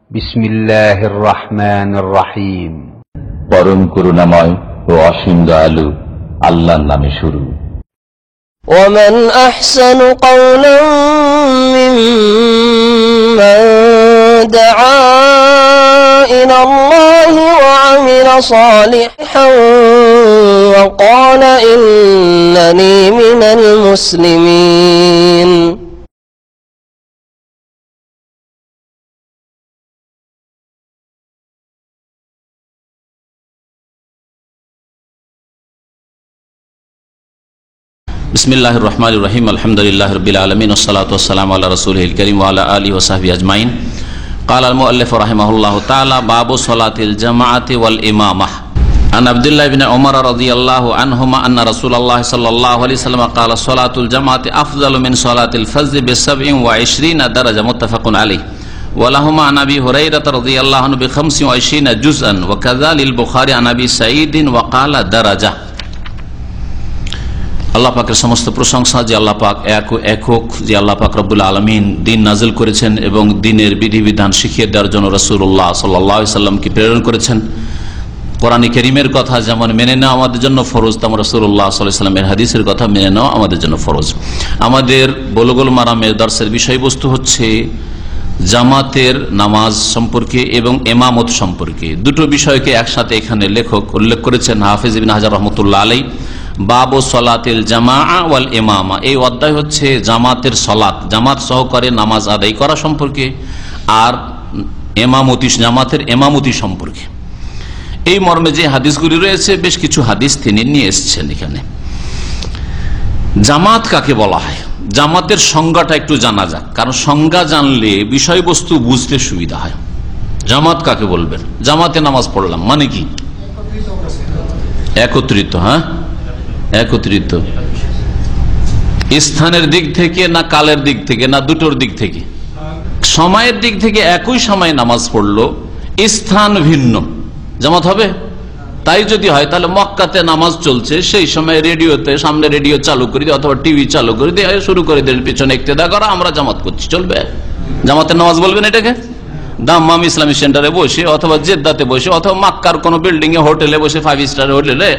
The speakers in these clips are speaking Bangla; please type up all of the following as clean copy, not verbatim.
বিসমিল্লাহির রহমানির রহিম। পরম করুণাময় ও অসীম দয়ালু আল্লাহর নামে শুরু। ومن أحسن قولا ممن دعا إلى الله وعمل صالحا وقال إنني من المسلمين। বিসমিল্লাহির রহমানির রহিম। আলহামদুলিল্লাহি রাব্বিল আলামিন ওয়াসসালাতু ওয়াসসালামু আলা রাসূলিল কারীম ওয়া আলা আলিহি ওয়া সাহবিহি আজমাইন। ক্বালা আল মুআল্লিফ রাহিমাহুল্লাহু তাআলা বাবু সালাতিল জামাআতি ওয়াল ইমামাহ। আন আব্দুল্লাহ ইবনে ওমর রাদিয়াল্লাহু আনহুমা আন্না রাসূলুল্লাহ সাল্লাল্লাহু আলাইহি ওয়াসাল্লাম ক্বালা সালাতুল জামাআতি আফযালু মিন সালাতিল ফজর বি27 দারাজা মুত্তাফাকুন আলাইহি ওয়া লাহুমা আন আবি হুরায়রা রাদিয়াল্লাহু আনহু বি25 জুজআন ওয়া কাযালিল বুখারী আন আবি সাঈদ ওয়া ক্বালা দারাজা। আল্লাহ পাকের সমস্ত প্রশংসা যে আল্লাহ পাক একক, যে আল্লাহ পাক রব্বুল আলামিন দিন নাজিল করেছেন এবং দিনের বিধিবিধান শিখিয়ে দেওয়ার জন্য রাসূলুল্লাহ সাল্লাল্লাহু আলাইহি ওয়াসাল্লামকে প্রেরণ করেছেন। কোরআনে কারীমের কথা যেমন মেনে নেওয়া আমাদের জন্য ফরজ, তেমন রাসূলুল্লাহ সাল্লাল্লাহু আলাইহি ওয়াসাল্লামের হাদিসের কথা মেনে নেওয়া আমাদের জন্য ফরজ। আমাদের বুলুগুল মারামের দর্সের বিষয়বস্তু হচ্ছে জামাতের নামাজ সম্পর্কে এবং ইমামত সম্পর্কে। দুটো বিষয়কে একসাথে এখানে লেখক উল্লেখ করেছেন, হাফেজ ইবনে হাজার রাহমাতুল্লাহ আলাইহি। বাবু সলাতিল জামাআ ওয়াল ইমামা, এই অধ্যায় হচ্ছে জামাতের সলাত, জামাত সহকারে নামাজ আদায় করা সম্পর্কে, আর ইমামতি, জামাতের ইমামতি সম্পর্কে। এই মর্মে যে হাদিসগুলি রয়েছে, বেশ কিছু হাদিস তিনি নিয়ে এসেছেন এখানে। জামাত কাকে বলা হয়, জামাতের সংজ্ঞাটা একটু জানা যাক, কারণ সংজ্ঞা জানলে বিষয়বস্তু বুঝতে সুবিধা হয়। জামাত কাকে বলবেন? জামাতে নামাজ পড়লাম মানে কি? একত্রিত। হ্যাঁ, একত্রিত। স্থানের দিক থেকে না কালের দিক থেকে না দুটোর দিক থেকে? সময়ের দিক থেকে একই সময় নামাজ পড়লো, স্থান ভিন্ন, জামাত হবে? তাই যদি হয় তাহলে মক্কাতে নামাজ চলছে, সেই সময় রেডিওতে সামনে রেডিও চালু করে দিয়ে অথবা টিভি চালু করে দিয়ে শুরু করে দেন পিছনে ইক্তেদা করা, আমরা জামাত করছি, চলবে? জামাতের নামাজ বলবেন এটাকে? দাম্মাম ইসলামিক সেন্টারে বসে অথবা জেদ্দাতে বসে অথবা মক্কার কোনো বিল্ডিং এ হোটেলে বসে, 5 স্টার হোটেলে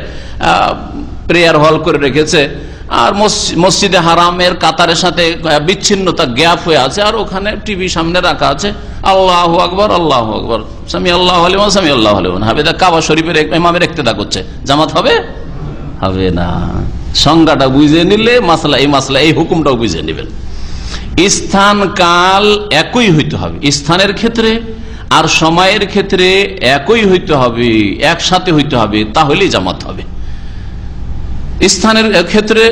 প্রেয়ার হল করে রেখেছে, আর মসজিদে হারামের কাতারের সাথে বিচ্ছিন্নতা গ্যাপ হয়ে আছে, আর ওখানে টিভি সামনে রাখা আছে, আল্লাহু আকবার আল্লাহু আকবার, সামি আল্লাহু লিমান সামি আল্লাহু লিমান, হাবেদা কাবা শরীফের ইমামের ইক্তেদা করছে, জামাত হবে? হবে না। সংজ্ঞাটা বুঝে নিলে মাসলা, এই হুকুমটাও বুঝে নেবেন। স্থান কাল একই হইতে হবে, স্থানের ক্ষেত্রে আর সময়ের ক্ষেত্রে একই হইতে হবে, একসাথে হইতে হবে, তাহলেই জামাত হবে। স্থানের ক্ষেত্রে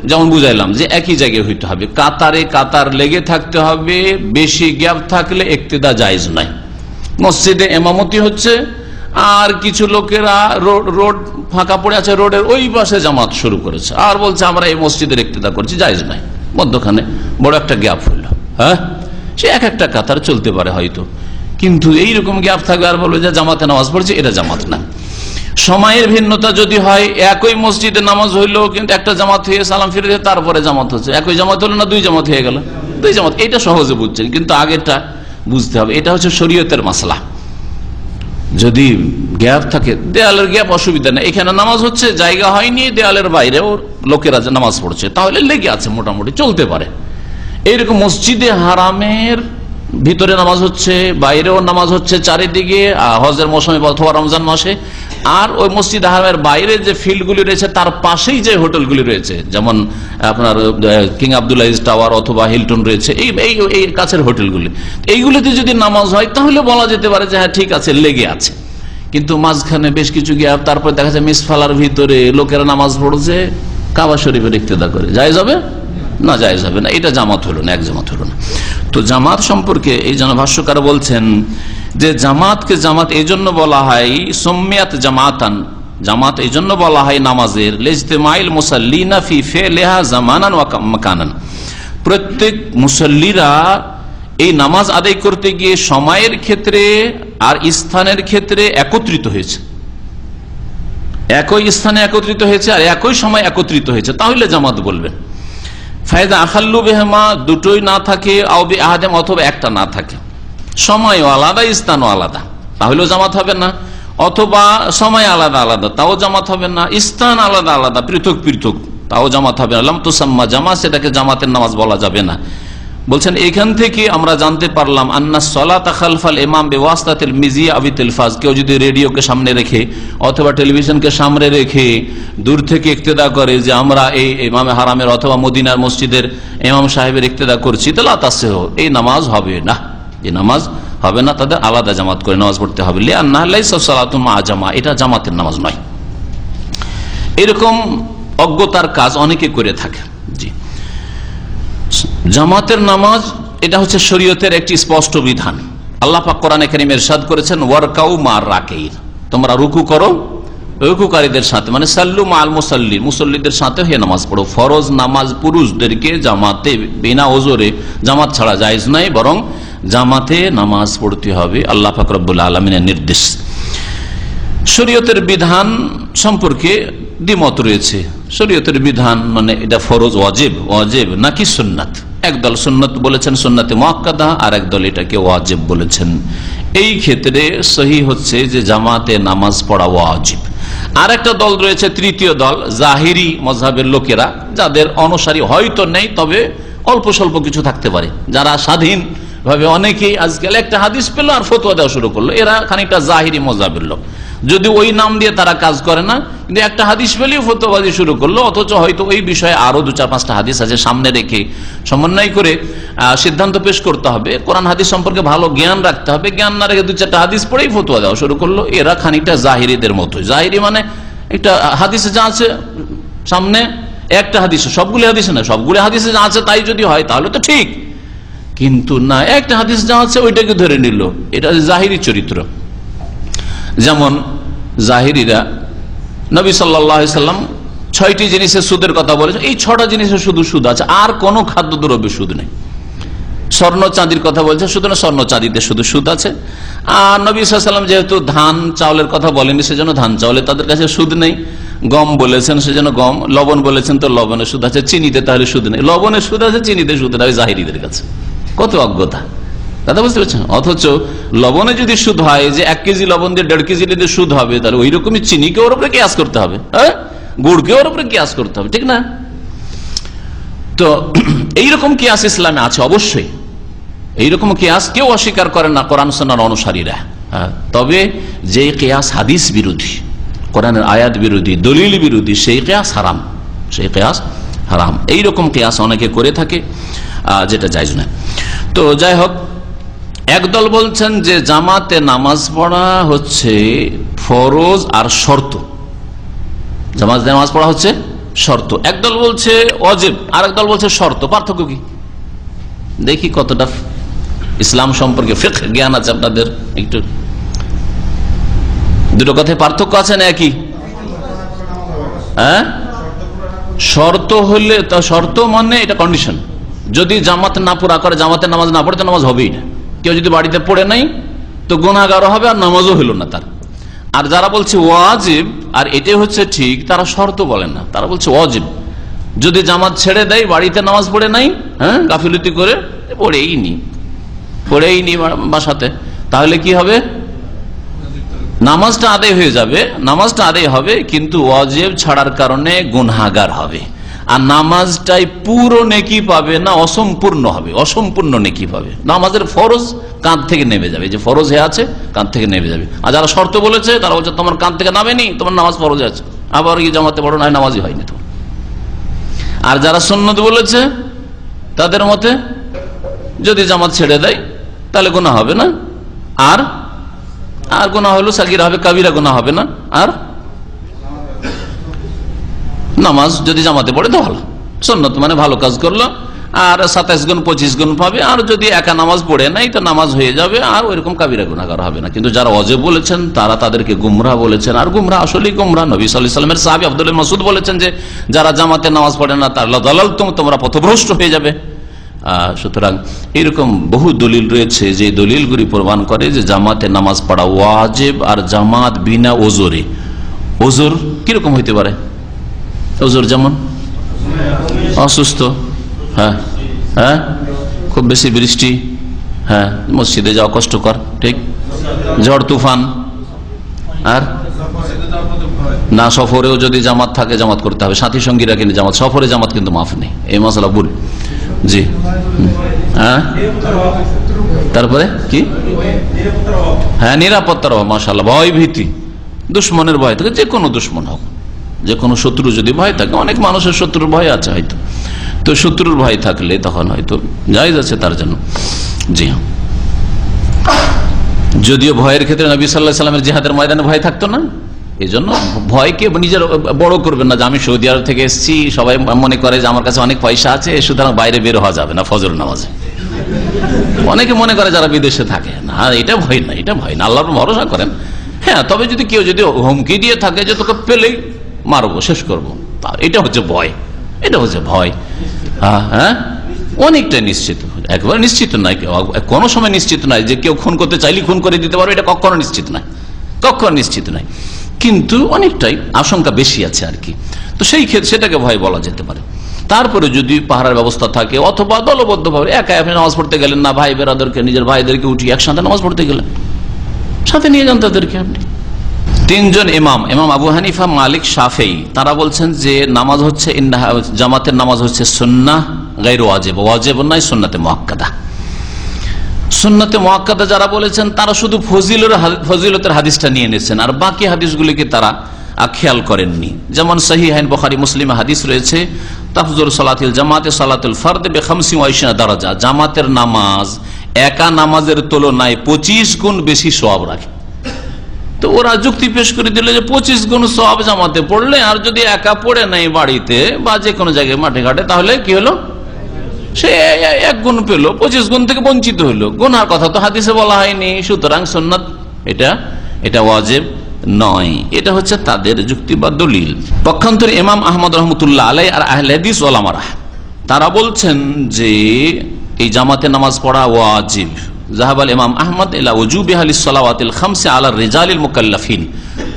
যেমন বুঝাইলাম যে একই জায়গায় হইতে হবে, কাতারে কাতার লেগে থাকতে হবে, বেশি গ্যাপ থাকলে ইক্তেদা জায়েজ নাই। মসজিদে ইমামতি হচ্ছে আর কিছু লোকেরা রোড ফাঁকা পড়ে আছে, রোডের ওই পাশে জামাত শুরু করেছে আর বলছে আমরা এই মসজিদের ইক্তেদা করছি, জায়েজ নাই। মধ্যখানে বড় একটা গ্যাপ হইল, হ্যাঁ, সে এক একটা কাতার চলতে পারে হয়তো, কিন্তু এইরকম গ্যাপ থাকবে আর বলবে যে জামাতে নামাজ পড়ছে, এটা জামাত না। সময়ের ভিন্নতা যদি হয়, একই মসজিদে নামাজ হইলো কিন্তু একটা জামাত হয়ে সালাম ফিরে তারপরে জামাত হচ্ছে, একই জামাত হলো না দুই জামাত হয়ে গেল, দুই জামাত, এটা সহজে বুঝছেন, কিন্তু আগেরটা বুঝতে হবে। এটা হচ্ছে শরীয়তের মাসলা। যদি গ্যাপ থাকে, দেয়ালের গ্যাপ অসুবিধা নেই, এখানে নামাজ হচ্ছে, জায়গা হয়নি, দেয়ালের বাইরেও লোকেরা নামাজ পড়ছে, তাহলে লেগে আছে, মোটামুটি চলতে পারে। এইরকম মসজিদে হারামের ভিতরে নামাজ হচ্ছে, বাইরেও নামাজ হচ্ছে, চারিদিকে হজের মৌসুমে অথবা রমজান মাসে, আর ওই মসজিদ হারামের বাইরে যে ফিল্ডগুলি রয়েছে তার পাশেই যে হোটেলগুলি রয়েছে, যেমন আপনার কিং আব্দুল আজিজ টাওয়ার অথবা হিলটন রয়েছে, এই কাছের হোটেলগুলি, এইগুলিতে যদি নামাজ হয় তাহলে বলা যেতে পারে যে হ্যাঁ ঠিক আছে, লেগে আছে। কিন্তু মাঝখানে বেশ কিছু গ্যাপ, তারপর দেখা যায় মিসফালার ভিতরে লোকেরা নামাজ পড়ছে, কাবা শরীফের ইক্তেদা করে, জায়েজ হবে না? জায়েজ হবে না। এটা জামাত হলো না, এক জামাত হলো না। তো জামাত সম্পর্কে এই জন্য ভাষ্যকার বলছেন যে জামাতকে জামাত এই জন্য বলা হয়, সুম্মিয়াত জামাতান, জামাত এই জন্য বলা হয় নামাজের, লিজতিমাইল মুসাল্লিনা ফি ফিলিহা জামানান ওয়া মাকানান, প্রত্যেক মুসল্লিরা এই নামাজ আদায় করতে গিয়ে সময়ের ক্ষেত্রে আর স্থানের ক্ষেত্রে একত্রিত হয়েছে, একই স্থানে একত্রিত হয়েছে আর একই সময় একত্রিত হয়েছে, তাহলে জামাত বলবেন। ফায়দা আখাল্লু বেহমা, দুটোই না থাকে, আও বি আহাদিম, অথবা একটা না থাকে, সময়ও আলাদা, স্থানও আলাদা, তাহলেও জামাত হবে না। অথবা সময় আলাদা আলাদা, তাও জামাত হবে না। স্থান আলাদা আলাদা, পৃথক পৃথক, তাও জামাত হবে না। লাম তুসাম্মা জামাত, সেটাকে জামাতের নামাজ বলা যাবে না। বলছেন এখান থেকে আমরা জানতে পারলাম আন্না সলাত খালফাল ইমাম বিওয়াসতাতিল মিজিয়া আবি তেলফাজ, কেউ যদি রেডিওকে সামনে রেখে অথবা টেলিভিশনকে সামনে রেখে দূর থেকে ইক্তেদা করে যে আমরা এই ইমামে হারামের অথবা মদিনার মসজিদের ইমাম সাহেবের ইক্তেদা করছি, তাহলে তাসেহ এই নামাজ হবে না, এই নামাজ হবে না। তাদের আলাদা জামাত করে নামাজ পড়তে হবে। লিআন্না লাইসা সালাতুন মা জামা, এটা জামাতের নামাজ নয়। এরকম অজ্ঞতার কাজ অনেকে করে থাকে। জি, জামাতের নামাজ এটা হচ্ছে শরীয়তের একটি স্পষ্ট বিধান। আল্লাহ পাক কোরআনে কারীমে ইরশাদ করেছেন ওয়ারকাউ মা'র রাকিঈন, তোমরা রুকু করো রুকুকারীদের সাথে, মানে সাল্লু মা'আল মুসাল্লিন, মুসল্লিদের সাথে হয়ে নামাজ পড়ো। ফরজ নামাজ পুরুষদেরকে জামাতে বিনা ওজরে জামাত ছাড়া জায়েজ নাই, বরং জামাতে নামাজ পড়তে হবে, আল্লাহ পাক রব্বুল আলামিনের নির্দেশ। শরীয়তের বিধান সম্পর্কে দ্বিমত রয়েছে। শরীয়তের বিধান মানে এটা ফরজ ওয়াজিব, ওয়াজিব নাকি সুন্নাত। একদল সুন্নাত বলেছেন, সুন্নাতে মুআক্কাদা, আর একদল এটাকে ওয়াজিব বলেছেন। এই ক্ষেত্রে সহি হচ্ছে যে জামাতে নামাজ পড়া ওয়াজিব। আর একটা দল রয়েছে, তৃতীয় দল, জাহিরি মযহাবের লোকেরা, যাদের অনুসারী হয়তো নেই, তবে অল্প স্বল্প কিছু থাকতে পারে, যারা স্বাধীন ভাবে অনেকেই আজকাল একটা হাদিস পেল আর ফতোয়া দেওয়া শুরু করলো, এরা খানিকটা জাহিরি মযহাবের লোক। যদি ওই নাম দিয়ে তারা কাজ করে না, কিন্তু একটা হাদিস পেলেই ফতোয়াবাজি শুরু করলো, অথচ হয়তো ওই বিষয়ে আরো 2-4-5টা হাদিস আছে, সামনে রেখে সমন্বয় করে সিদ্ধান্ত পেশ করতে হবে। কোরআন হাদিস সম্পর্কে ভালো জ্ঞান রাখতে হবে, জ্ঞান না রেখে 2-4টা হাদিস পড়েই ফতোয়া দেওয়া শুরু করলো। এরা খানিকটা জাহিরিদের মতো। জাহিরি মানে একটা হাদিসে যা আছে সামনে, একটা হাদিসে, সবগুলি হাদিসে না, সবগুলি হাদিসে যা আছে তাই যদি হয় তাহলে তো ঠিক, কিন্তু না, একটা হাদিস যা আছে ওইটাকে ধরে নিল, এটা জাহিরি চরিত্র। যেমন জাহিরিরা নবী সাল্লাল্লাহু আলাইহি সাল্লাম 6টি জিনিসের সুদের কথা বলেছেন, এই 6টা জিনিসের শুধু সুদ আছে, আর কোনো খাদ্যদ্রব্যে সুদ নেই। স্বর্ণ চাঁদির কথা বলছে, শুধু না, স্বর্ণ চাঁদিতে শুধু সুদ আছে। আর নবী সাল্লাল্লাহু আলাইহি সাল্লাম যেহেতু ধান চাউলের কথা বলেননি, সেজন্য ধান চাউলে তাদের কাছে সুদ নেই। গম বলেছেন, সেজন্য গম। লবণ বলেছেন, তো লবণের সুদ আছে। চিনিতে তাহলে সুদ নেই, লবণের সুদ আছে, চিনিতে সুদ নেই। জাহিরিদের কাছে কত অজ্ঞতা, দাদা বুঝতে পারছেন? অথচ লবণে যদি সুদ হয়, যে 1 কেজি লবণ দিয়ে 1.5 কেজি দিয়ে সুদ হবে, তাহলে ওই রকমই চিনিকে ওর উপরে কিয়াস করতে হবে, হ্যাঁ, গুড়কে ওর উপরে কিয়াস করতে হবে, ঠিক না? তো এইরকম কিয়াস ইসলামে আছে অবশ্যই। এইরকম কিয়াস কেউ অস্বীকার করে না কোরআন সুন্নাহর অনুসারীরা। তবে যে কিয়াস হাদিস বিরোধী, কোরআনের আয়াত বিরোধী, দলিল বিরোধী, সেই কিয়াস হারাম, সেই কিয়াস হারাম। এইরকম কিয়াস অনেকে করে থাকে, যেটা জায়েজ না। তো যাই হোক, একদল বলছেন যে জামাতে নামাজ পড়া হচ্ছে ফরজ আর শর্ত, জামাতে নামাজ পড়া হচ্ছে শর্ত। একদল বলছে ওয়াজিব, আর একদল বলছে শর্ত। পার্থক্য কি? দেখি কতটা ইসলাম সম্পর্কে ফিকহ জ্ঞান আছে আপনাদের। একটু দুটো কথায় পার্থক্য আছে না একই? হ্যাঁ, শর্ত হলে, তা শর্ত মানে এটা কন্ডিশন। যদি জামাত না পুরা করে, জামাতের নামাজ না পড়ে, তো নামাজ হবেই না। কেউ যদি বাড়িতে পড়ে নাই তো গুনাহগার হবে, আর নামাজও হইল না তার। আর যারা বলছে ওয়াজিব, আর এটাই হচ্ছে ঠিক, তারা শর্ত বলেন না, তারা বলছে ওয়াজিব। যদি জামাত ছেড়ে দেয়, বাড়িতে নামাজ পড়ে নাই, হ্যাঁ, গাফিলতি করে পড়েই নি বাসাতে, তাহলে কি হবে? নামাজটা আদায় হয়ে যাবে, নামাজটা আদায় হবে, কিন্তু ওয়াজিব ছাড়ার কারণে গুনাহগার হবে। আর নামাজটাই পুরো নেকি পাবে না, অসম্পূর্ণ হবে, অসম্পূর্ণ নেকি পাবে। নামাজের ফরজ কাঁধ থেকে নেমে যাবে, যে ফরজ হয়ে আছে কাঁধ থেকে নেমে যাবে। আর যারা শর্ত বলেছে তারা বলছে তোমার কাঁধ থেকে নামেনি, তোমার নামাজ ফরজ আছে, আবার কি জামাতে পড়ো না, নামাজই হয়নি তোমার। আর যারা সুন্নত বলেছে তাদের মতে যদি জামাত ছেড়ে দেয় তাহলে গুনাহ হবে না, আর গুনাহ হলো সাগীরা হবে, কাবিরা গুনাহ হবে না। আর নামাজ যদি জামাতে পড়ে তো ভালো, সুন্নত মানে ভালো কাজ করলো, আর 27 গুণ 25 গুণ পাবে। আর যদি একা নামাজ পড়ে নাই তো নামাজ হয়ে যাবে, আর ওইরকম কাবিরা গুনাহগার হবে না। কিন্তু যারা ওয়াজিব বলেছেন তারা তাদেরকে গুমরাহ বলেছেন, আর গুমরাহ আসলেই গুমরাহ। নবী সাল্লাল্লাহু আলাইহি ওয়াসাল্লামের সাহাবী আব্দুল্লাহ মাসউদ বলেছেন যে যারা জামাতে নামাজ পড়ে না তারা দালালতুম, তোমরা পথভ্রষ্ট হয়ে যাবে। সুতরাং এরকম বহু দলিল রয়েছে যে দলিলগুলি প্রমাণ করে যে জামাতে নামাজ পড়া ওয়াজিব। আর জামাত বিনা ওজরে, ওজর কিরকম হইতে পারে? ওজর যেমন অসুস্থ, হ্যাঁ, খুব বেশি বৃষ্টি, হ্যাঁ, মসজিদে যাওয়া কষ্টকর, ঠিক, ঝড় তুফান, আর না সফরেও যদি জামাত থাকে জামাত করতে হবে, সাথী সঙ্গীরা কিন্তু জামাত, সফরে জামাত কিন্তু মাফ নেই, এই মশলা ভুল। জি, হ্যাঁ, তারপরে কি, হ্যাঁ নিরাপত্তার অভাব, মাশাআল্লাহ, ভয় ভীতি, দুশ্মনের ভয় থাকে, যে কোনো দুশ্মন হোক, যে কোনো শত্রু যদি ভয় থাকে, অনেক মানুষের শত্রুর ভয় আছে হয়তো, তো শত্রুর ভয় থাকলে তখন হয়তো জায়েজ আছে তার জন্য। জি, যদিও ভয়ের ক্ষেত্রে নবী সাল্লাল্লাহু আলাইহি ওয়াসাল্লামের জিহাদের ময়দানে ভয় থাকতো না, এই জন্য ভয়কে নিজের বড় করবেন না, যে আমি সৌদি আরব থেকে এসেছি, সবাই মনে করে যে আমার কাছে অনেক পয়সা আছে, সুতরাং বাইরে বের হওয়া যাবে না ফজর নামাজে, অনেকে মনে করে যারা বিদেশে থাকে। না, এটা ভয় না, এটা ভয় না, আল্লাহর ভরসা করেন। হ্যাঁ, তবে যদি কেউ যদি হুমকি দিয়ে থাকে যে তোকে পেলেই মারবো, শেষ করবো, এটা হচ্ছে ভয়, এটা হচ্ছে ভয়। হ্যাঁ, অনেকটা নিশ্চিত, একবার নিশ্চিত নয়, কোনো সময় নিশ্চিত নয় যে কেউ খুন করতে চাইলে খুন করে দিতে পারবে, এটা কখনো নিশ্চিত নয়, কখনো নিশ্চিত নয়, কিন্তু অনেকটাই আশঙ্কা বেশি আছে আর কি। তো সেই ক্ষেত্রে সেটাকে ভয় বলা যেতে পারে। তারপরে যদি পাহারার ব্যবস্থা থাকে, অথবা দলবদ্ধ ভাবে, একা আপনি নামাজ পড়তে গেলেন না, ভাই বেরাদরকে, নিজের ভাইদেরকে উঠিয়ে একসাথে নামাজ পড়তে গেলেন, সাথে নিয়ে যান তাদেরকে আপনি। তিনজন ইমাম, ইমাম আবু হানিফা, মালিক, শাফেঈ, তারা বলছেন যে নামাজ হচ্ছে, জামাতের নামাজ হচ্ছে সুন্নাহ গায়রু ওয়াজিব, ওয়াজিব নয়, সুন্নাতে মুআক্কাদা। সুন্নাতে মুআক্কাদা যারা বলেছেন তারা শুধু ফজিলতের হাদিসটা নিয়ে নিয়েছেন, আর বাকি হাদিসগুলিকে তারা খেয়াল করেননি। যেমন সহিহাইন বুখারী মুসলিমে হাদিস রয়েছে, তাফজুল সালাতিল জামাতে সালাতুল ফারদ বে25 দারাজা, জামাতের নামাজ একা নামাজের তুলনায় 25 গুণ বেশি সওয়াব রাখে। তো ওরা যুক্তি পেশ করে দিল যে 25 গুণ সওয়াব জামাতে পড়লে, আর যদি একা পড়ে নাই বাড়িতে বা যে কোনো জায়গায় মাঠে ঘাটে, তাহলে কি হলো, সে 1 গুণ পেল, 25 গুণ থেকে বঞ্চিত হইলো। গুনার কথা তো হাদিসে বলা হয়নি, সুতরাং সুন্নাত এটা ওয়াজিব নয়। এটা হচ্ছে তাদের যুক্তি বা দলিল। পক্ষান্তরে ইমাম আহমদ রহমতুল্লাহ আলাইহি আর আহলে হাদিস ওলামারা তারা বলছেন যে এই জামাতে নামাজ পড়া ওয়াজিব। যাহাবাল ইমাম আহমদ ইলা ওয়ুজুবিহা লিস-সালাওয়াতিল খামসি আলা রিজালিল মুকাল্লাফিন,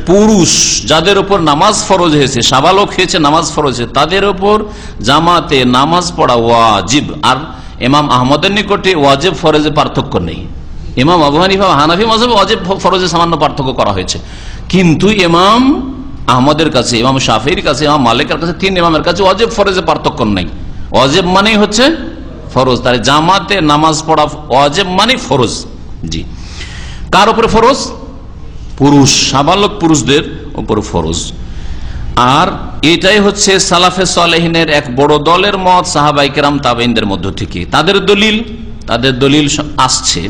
পুরুষ যাদের উপর নামাজ ফরজ হয়েছে, সাবালক হয়েছে, নামাজ ফরজ হয়েছে, তাদের উপর জামাতে নামাজ পড়া ওয়াজিব। আর ইমাম আহমদের নিকটে ওয়াজিব ফরজে পার্থক্য নেই। ইমাম আবু হানিফা হানাফি মাযহাবে ওয়াজিব ফরজে সামান্য পার্থক্য করা হয়েছে, কিন্তু ইমাম আহমদের কাছে, ইমাম শাফিঈর কাছে, ইমাম মালিকের কাছে, 3 ইমামের কাছে ওয়াজিব ফরজে পার্থক্য নেই। ওয়াজিব মানেই হচ্ছে ফরজ, তাই জামাতে নামাজ পড়া ওয়াজিব মানে ফরজ। জি, কার উপরে ফরজ? পুরুষ, সাবালক পুরুষদের উপর ফরজ। আর এটাই হচ্ছে সালাফে সালেহিনের এক বড় দলের মত, সাহাবায়ে কেরাম তাবেঈনদের মধ্য থেকে তাদের দলিল আসছে,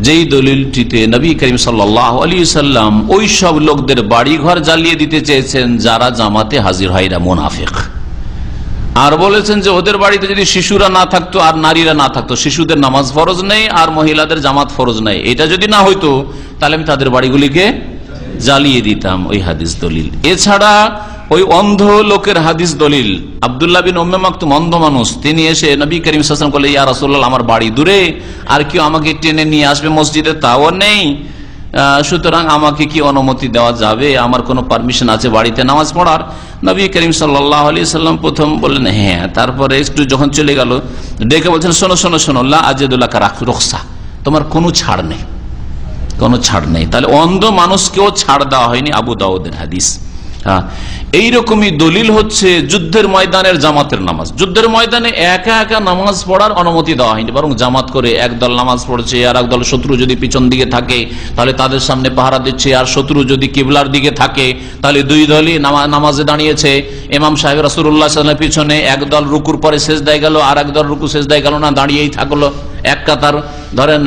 যেই দলিলটিতে নবী করিম সাল্লাল্লাহু আলাইহি সাল্লাম ওই সব লোকদের বাড়ি ঘর জ্বালিয়ে দিতে চেয়েছেন যারা জামাতে হাজির হয় না, মুনাফিক। আর বলেছেন যে ওদের বাড়িতে যদি শিশুরা না থাকতো আর নারীরা না থাকতো, শিশুদের নামাজ ফরজ নেই আর মহিলাদের জামাত ফরজ নেই, এটা যদি না হইতো তাহলে আমি তাদের বাড়িগুলিকে জ্বালিয়ে দিতাম। ওই হাদিস দলিল। এছাড়া ওই অন্ধ লোকের হাদিস দলিল, আব্দুল্লাহ বিন উম্মে মাকতুম, অন্ধ মানুষ, তিনি এসে নবী করিম সাল্লাল্লাহু আলাইহি ওয়াসাল্লাম বললেন, ইয়া রাসূলুল্লাহ, আমার বাড়ি দূরে, আর কেউ আমাকে টেনে নিয়ে আসবে মসজিদে তাও নেই, সুতরাং আমাকে কি অনুমতি দেওয়া যাবে, আমার কোনো পারমিশন আছে বাড়িতে নামাজ পড়ার? নবী করিম সাল্লাল্লাহু আলাইহি ওয়াসাল্লাম প্রথম বললেন হ্যাঁ, তারপরে একটু যখন চলে গেল ডেকে বলছেন, শোনো শোনো শোনো, লা আজিদু লাকা রুখসা, তোমার কোনো ছাড় নেই, কোনো ছাড় নেই। তাহলে অন্ধ মানুষকেও ছাড় দেওয়া হয়নি, আবু দাউদের হাদিস। হ্যাঁ, এইরকমই দলিল হচ্ছে যুদ্ধের ময়দানের জামাতের নামাজ। যুদ্ধের ময়দানে একা একা নামাজ পড়ার অনুমতি দেওয়া হয়নি, বরং জামাত করে একদল নামাজ পড়ছে, আর একদল শত্রু যদি পিছন দিকে থাকে তাহলে তাদের সামনে পাহারা দিচ্ছে, আর শত্রু যদি কিবলার দিকে থাকে তাহলে 2 দলই নামাজে দাঁড়িয়েছে। ইমাম সাহেব রাসূলুল্লাহ সাল্লাল্লাহু আলাইহি ওয়াসাল্লামের পিছনে একদল রুকুর পরে সেজদায় গেল, আর একদল রুকু সেজদায় গেল না, দাঁড়িয়েই থাকলো। এক কাতার ধরেন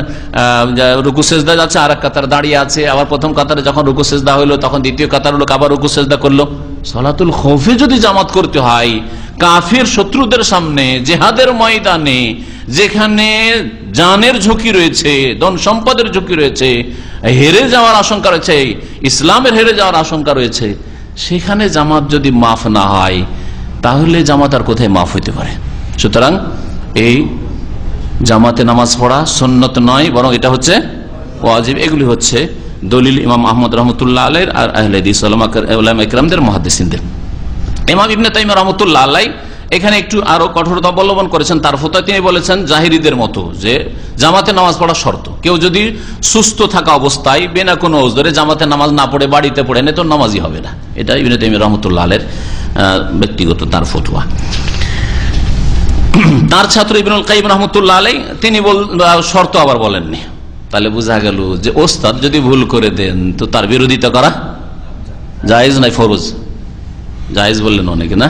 রুকু সেজদা যাচ্ছে, আর এক কাতার দাঁড়িয়ে আছে, আবার প্রথম কাতারে যখন রুকু সেজদা হইলো তখন দ্বিতীয় কাতার লোক আবার রুকু সেজদা করলো। সালাতুল খৌফে যদি জামাত করতে হয় কাফির শত্রুদের সামনে, জিহাদের ময়দানে, যেখানে জানের ঝুঁকি রয়েছে, ধন সম্পদের ঝুঁকি রয়েছে, হেরে যাওয়ার আশঙ্কা রয়েছে, ইসলামের হেরে যাওয়ার আশঙ্কা রয়েছে, সেখানে জামাত যদি মাফ না হয় তাহলে জামাত আর কোথায় মাফ হইতে পারে? সুতরাং এই জামাতে নামাজ পড়া সুন্নত নয়, বরং এটা হচ্ছে ওয়াজিব। এগুলি হচ্ছে দলিল ইমাম আহমদ রহমতুল্লাহ আলাইহি আর আহলে হাদিস উলামা ইকরামদের, মুহাদ্দিসিনদের। ইমাম ইবনে তাইমিয়া রহমতুল্লাহ আলাইহি এখানে একটু আরো কঠোরতা অবলম্বন করেছেন। তার ফতোয়ায় তিনি বলেছেন জাহিরিদের মতো যে জামাতে নামাজ পড়া শর্ত। কেউ যদি সুস্থ থাকা অবস্থায় বিনা কোনো ওজরে জামাতে নামাজ না পড়ে বাড়িতে পড়ে নেই তো নামাজই হবে না। এটা ইবনে তাইমিয়া রাহমাতুল্লাহ আলাইহির ব্যক্তিগত তার ফতোয়া। তার ছাত্র ইবনুল কাইয়িম রাহমাতুল্লাহ আলাইহি তিনি শর্ত আবার বলেননি। তাহলে বোঝা গেল যে ওস্তাদ যদি ভুল করে দেন তো তার বিরোধিতা করা জায়েজ নাই, ফরজ। জায়েজ বললেন অনেকে, না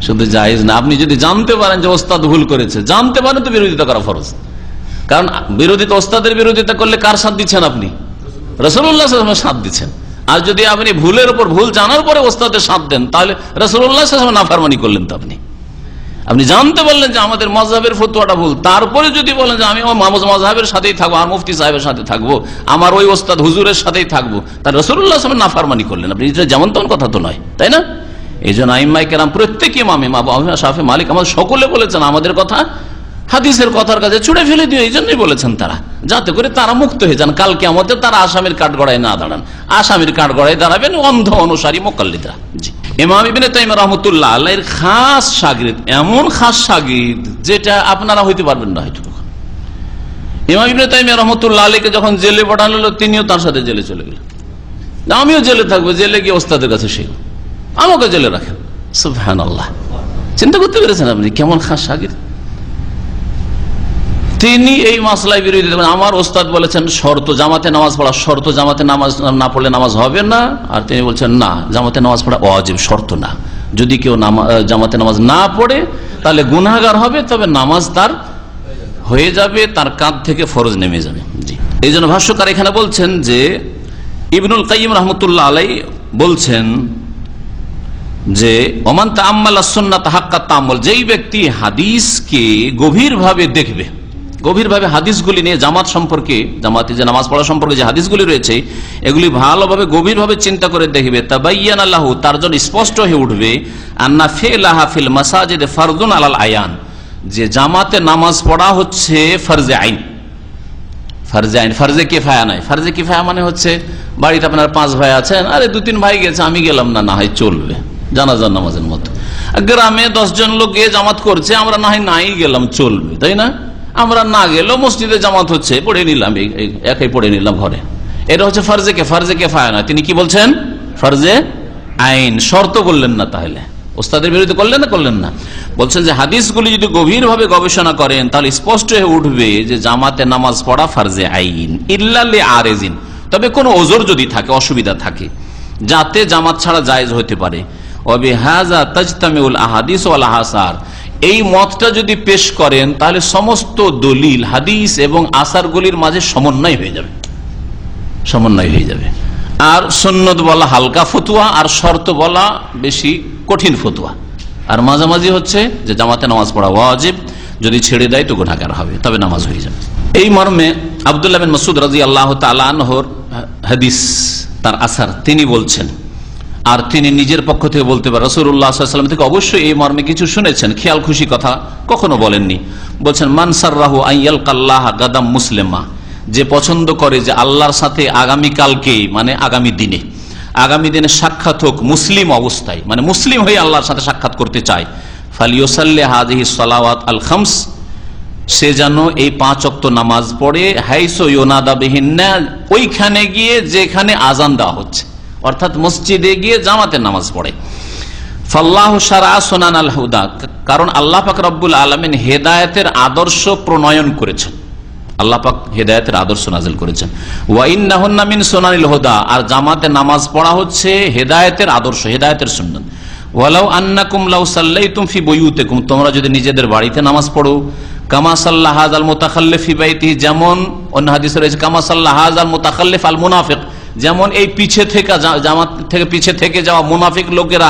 শুধু জায়েজ না, আপনি যদি জানতে পারেন যে ওস্তাদ ভুল করেছে, জানতে পারেন তো বিরোধিতা করা ফরজ। কারণ ওস্তাদের বিরোধিতা করলে কার সাথ দিচ্ছেন আপনি? রাসূলুল্লাহ সাল্লাল্লাহু আলাইহি ওয়াসাল্লামের সাথ দিচ্ছেন। আর যদি আপনি ভুলের উপর ভুল জানার পরে ওস্তাদের সাথ দেন তাহলে রাসূলুল্লাহ সাল্লাল্লাহু আলাইহি ওয়াসাল্লাম নাফরমানি করলেন। তো আপনি জানতে পারলেন যে আমাদের মাযহাবের ফতোয়াটা ভুল, তারপরে যদি বলেন যে আমি আমার মাযহাবের সাথেই থাকবো আর মুফতি সাহেবের সাথে থাকবো, আমার ওই ওস্তাদ হুজুরের সাথেই থাকবো, তাহলে রাসূলুল্লাহ সাল্লাল্লাহু আলাইহি ওয়াসাল্লাম নাফরমানি করলেন আপনি। এটা যেমন তেমন কথা তো নয়, তাই না? এই জন্য আইম্মায়ে কেরাম প্রত্যেক ইমাম আবু হানিফা, শাফি, মালিক আমাদের সকলে বলেছেন আমাদের কথা হাদিসের কথার কাছে ছুড়ে ফেলে দিও। এই জন্যই বলেছেন তারা, যাতে করে তারা মুক্ত হয়ে যান। কাল কিয়ামতে তারা আসামির কাঠগড়ায় না দাঁড়ান। আসামির কাঠগড়ায় দাঁড়াবেন অন্ধ অনুসারী মুকাল্লিদরা। জি, ইমাম ইবনে তাইমিয়া রাহমাতুল্লাহ আলাইহির খাস শাগির্দ, এমন খাস শাগির্দ যেটা আপনারা হইতে পারবেন না হয়তো। ইমাম ইবনে তাইমিয়া রাহমাতুল্লাহ আলাইহিকে যখন জেলে পাঠানো হলো তিনিও তার সাথে জেলে চলে গেলেন। আমিও জেলে থাকবো, জেলে গিয়ে ওস্তাদের কাছে শিখব, আমাকে জেলে রাখেন। সুবহানাল্লাহ, চিন্তা করতে পেরেছেন আপনি কেমন খাস শাগির্দ। তিনি এই মাসলায় বিরোধী, আমার ওস্তাদ বলেছেন শর্ত জামাতে নামাজ পড়া শর্ত, জামাতে নামাজ না পড়লে নামাজ হবে না। আর তিনি বলছেন না, জামাতে নামাজ পড়া ওয়াজিব, শর্ত না। যদি কেউ জামাতে নামাজ না পড়ে তাহলে গুনাহগার হবে, তবে নামাজ তার হয়ে যাবে, তার কাঁধ থেকে ফরজ নেমে যাবে। জি, এই জন্য ভাষ্যকার এখানে বলছেন যে ইবনুল কাইয়িম রাহমাতুল্লাহ আলাইহি বলছেন যে ওমান তাআম্মালা সুন্নাত হাক্কাত তাআম্মুল, যেই ব্যক্তি হাদিসকে গভীরভাবে দেখবে, গভীরভাবে হাদিসগুলি নিয়ে জামাত সম্পর্কে, জামাতে যে নামাজ পড়া সম্পর্কে যে হাদিসগুলি রয়েছে এগুলি ভালোভাবে গভীরভাবে চিন্তা করে দেখবে, তাবায়্যানা লাহু, তার জন্য স্পষ্ট হয়ে উঠবে, আন্না ফিলাহা ফিল মাসাজিদ ফারদুন আলাল আয়ান, যে জামাতে নামাজ পড়া হচ্ছে ফরজে আইন। ফরজে আইন, ফরজে কিফায়া নয়। ফরজে কিফায়া মানে হচ্ছে বাড়িতে আপনার 5 ভাই আছেন, আরে 2-3 ভাই গেছে আমি গেলাম না, না হয় চলবে, জানাজার নামাজের মতো। গ্রামে 10 জন লোক গিয়ে জামাত করছে, আমরা না হয় নাই গেলাম, চলবে, তাই না? আমরা না গেলেও মসজিদে জামাত হচ্ছে, পড়ে নিলাম, একাই পড়ে নিলাম ঘরে। এটা হচ্ছে ফরজে কিফায়া নয়। তিনি কি বলছেন? ফরজে আইন। শর্ত বললেন না, তাহলে ওস্তাদের বিরুদ্ধে করলেন না। বলছেন যে হাদিসগুলি যদি গভীরভাবে গবেষণা করেন তাহলে স্পষ্ট হয়ে উঠবে যে জামাতে নামাজ পড়া ফরজে আইন, ইল্লা লিআরিজিন, তবে কোনো ওজর যদি থাকে, অসুবিধা থাকে যাতে জামাত ছাড়া জায়েজ হতে পারে। ওয়াবিহাযা তাজতামিউল আহাদিস ওয়াল আসার, এই মতটা যদি পেশ করেন তাহলে সমস্ত দলিল, হাদিস এবং আসারগুলির মাঝে সমন্বয় হয়ে যাবে। আর সুন্নত বলা হালকা ফতোয়া, আর শর্ত বলা বেশি কঠিন ফতোয়া, আর মাঝামাঝি হচ্ছে যে জামাতে নামাজ পড়া ওয়াজিব, যদি ছেড়ে দেয় তো গুনাহগার হবে, তবে নামাজ হয়ে যাবে। এই মর্মে আব্দুল্লাহ বিন মাসউদ রাদিয়াল্লাহু তাআলা আনহুর হাদিস, তার আসার তিনি বলছেন, আর তিনি নিজের পক্ষ থেকে বলতে পারেন রাসূলুল্লাহ সাল্লাল্লাহু আলাইহি ওয়াসাল্লাম থেকে অবশ্যই এই মর্মে কিছু শুনেছেন, খেয়াল খুশি কথা কখনো বলেননি। বলছেন মান সাররাহু আইয়ালকাল্লাহ গাদাম মুসলিমা, যে পছন্দ করে যে আল্লাহর সাথে আগামীকালকে, মানে আগামী দিনে সাক্ষাৎ হোক মুসলিম অবস্থায়, মানে মুসলিম হয়ে আল্লাহর সাথে সাক্ষাৎ করতে চায়, ফালিয়ুসাল্লি হাযিহিস সালাওয়াত আল খামস, সে যেন এই 5 ওয়াক্ত নামাজ পড়ে, হাইসু ইউনাদা বিহিন্না, ওইখানে গিয়ে যেখানে আজান দেওয়া হচ্ছে, অর্থাৎ মসজিদে গিয়ে জামাতের নামাজ পড়ে। ফাল্লাহু শারআ সুনানাল হুদা, কারণ আল্লাহ পাক রব্বুল আলামিন হেদায়েতের আদর্শ প্রণয়ন করেছেন, আল্লাহ পাক হেদায়েতের আদর্শ নাযিল করেছেন। ওয়া ইন্নাহুন্না মিন সুনানিল হুদা, আর জামাতে নামাজ পড়া হচ্ছে হেদায়েতের আদর্শ, হেদায়েতের সুন্নাত। ওয়ালাউ আন্নাকুম লাউ সাল্লাইতুম ফি বুয়ুতিকুম, তোমরা যদি নিজেদের বাড়িতে নামাজ পড়ো, কামা সাল্লা হাযাল মুতাখাল্লিফ ফি বাইতিহি, যেমন অন্য হাদিসে রয়েছে কামা সাল্লা হাযাল মুতাখাল্লিফ আল মুনাফিক, যেমন এই জামাত থেকে পিছে থেকে যাওয়া মুনাফিক লোকেরা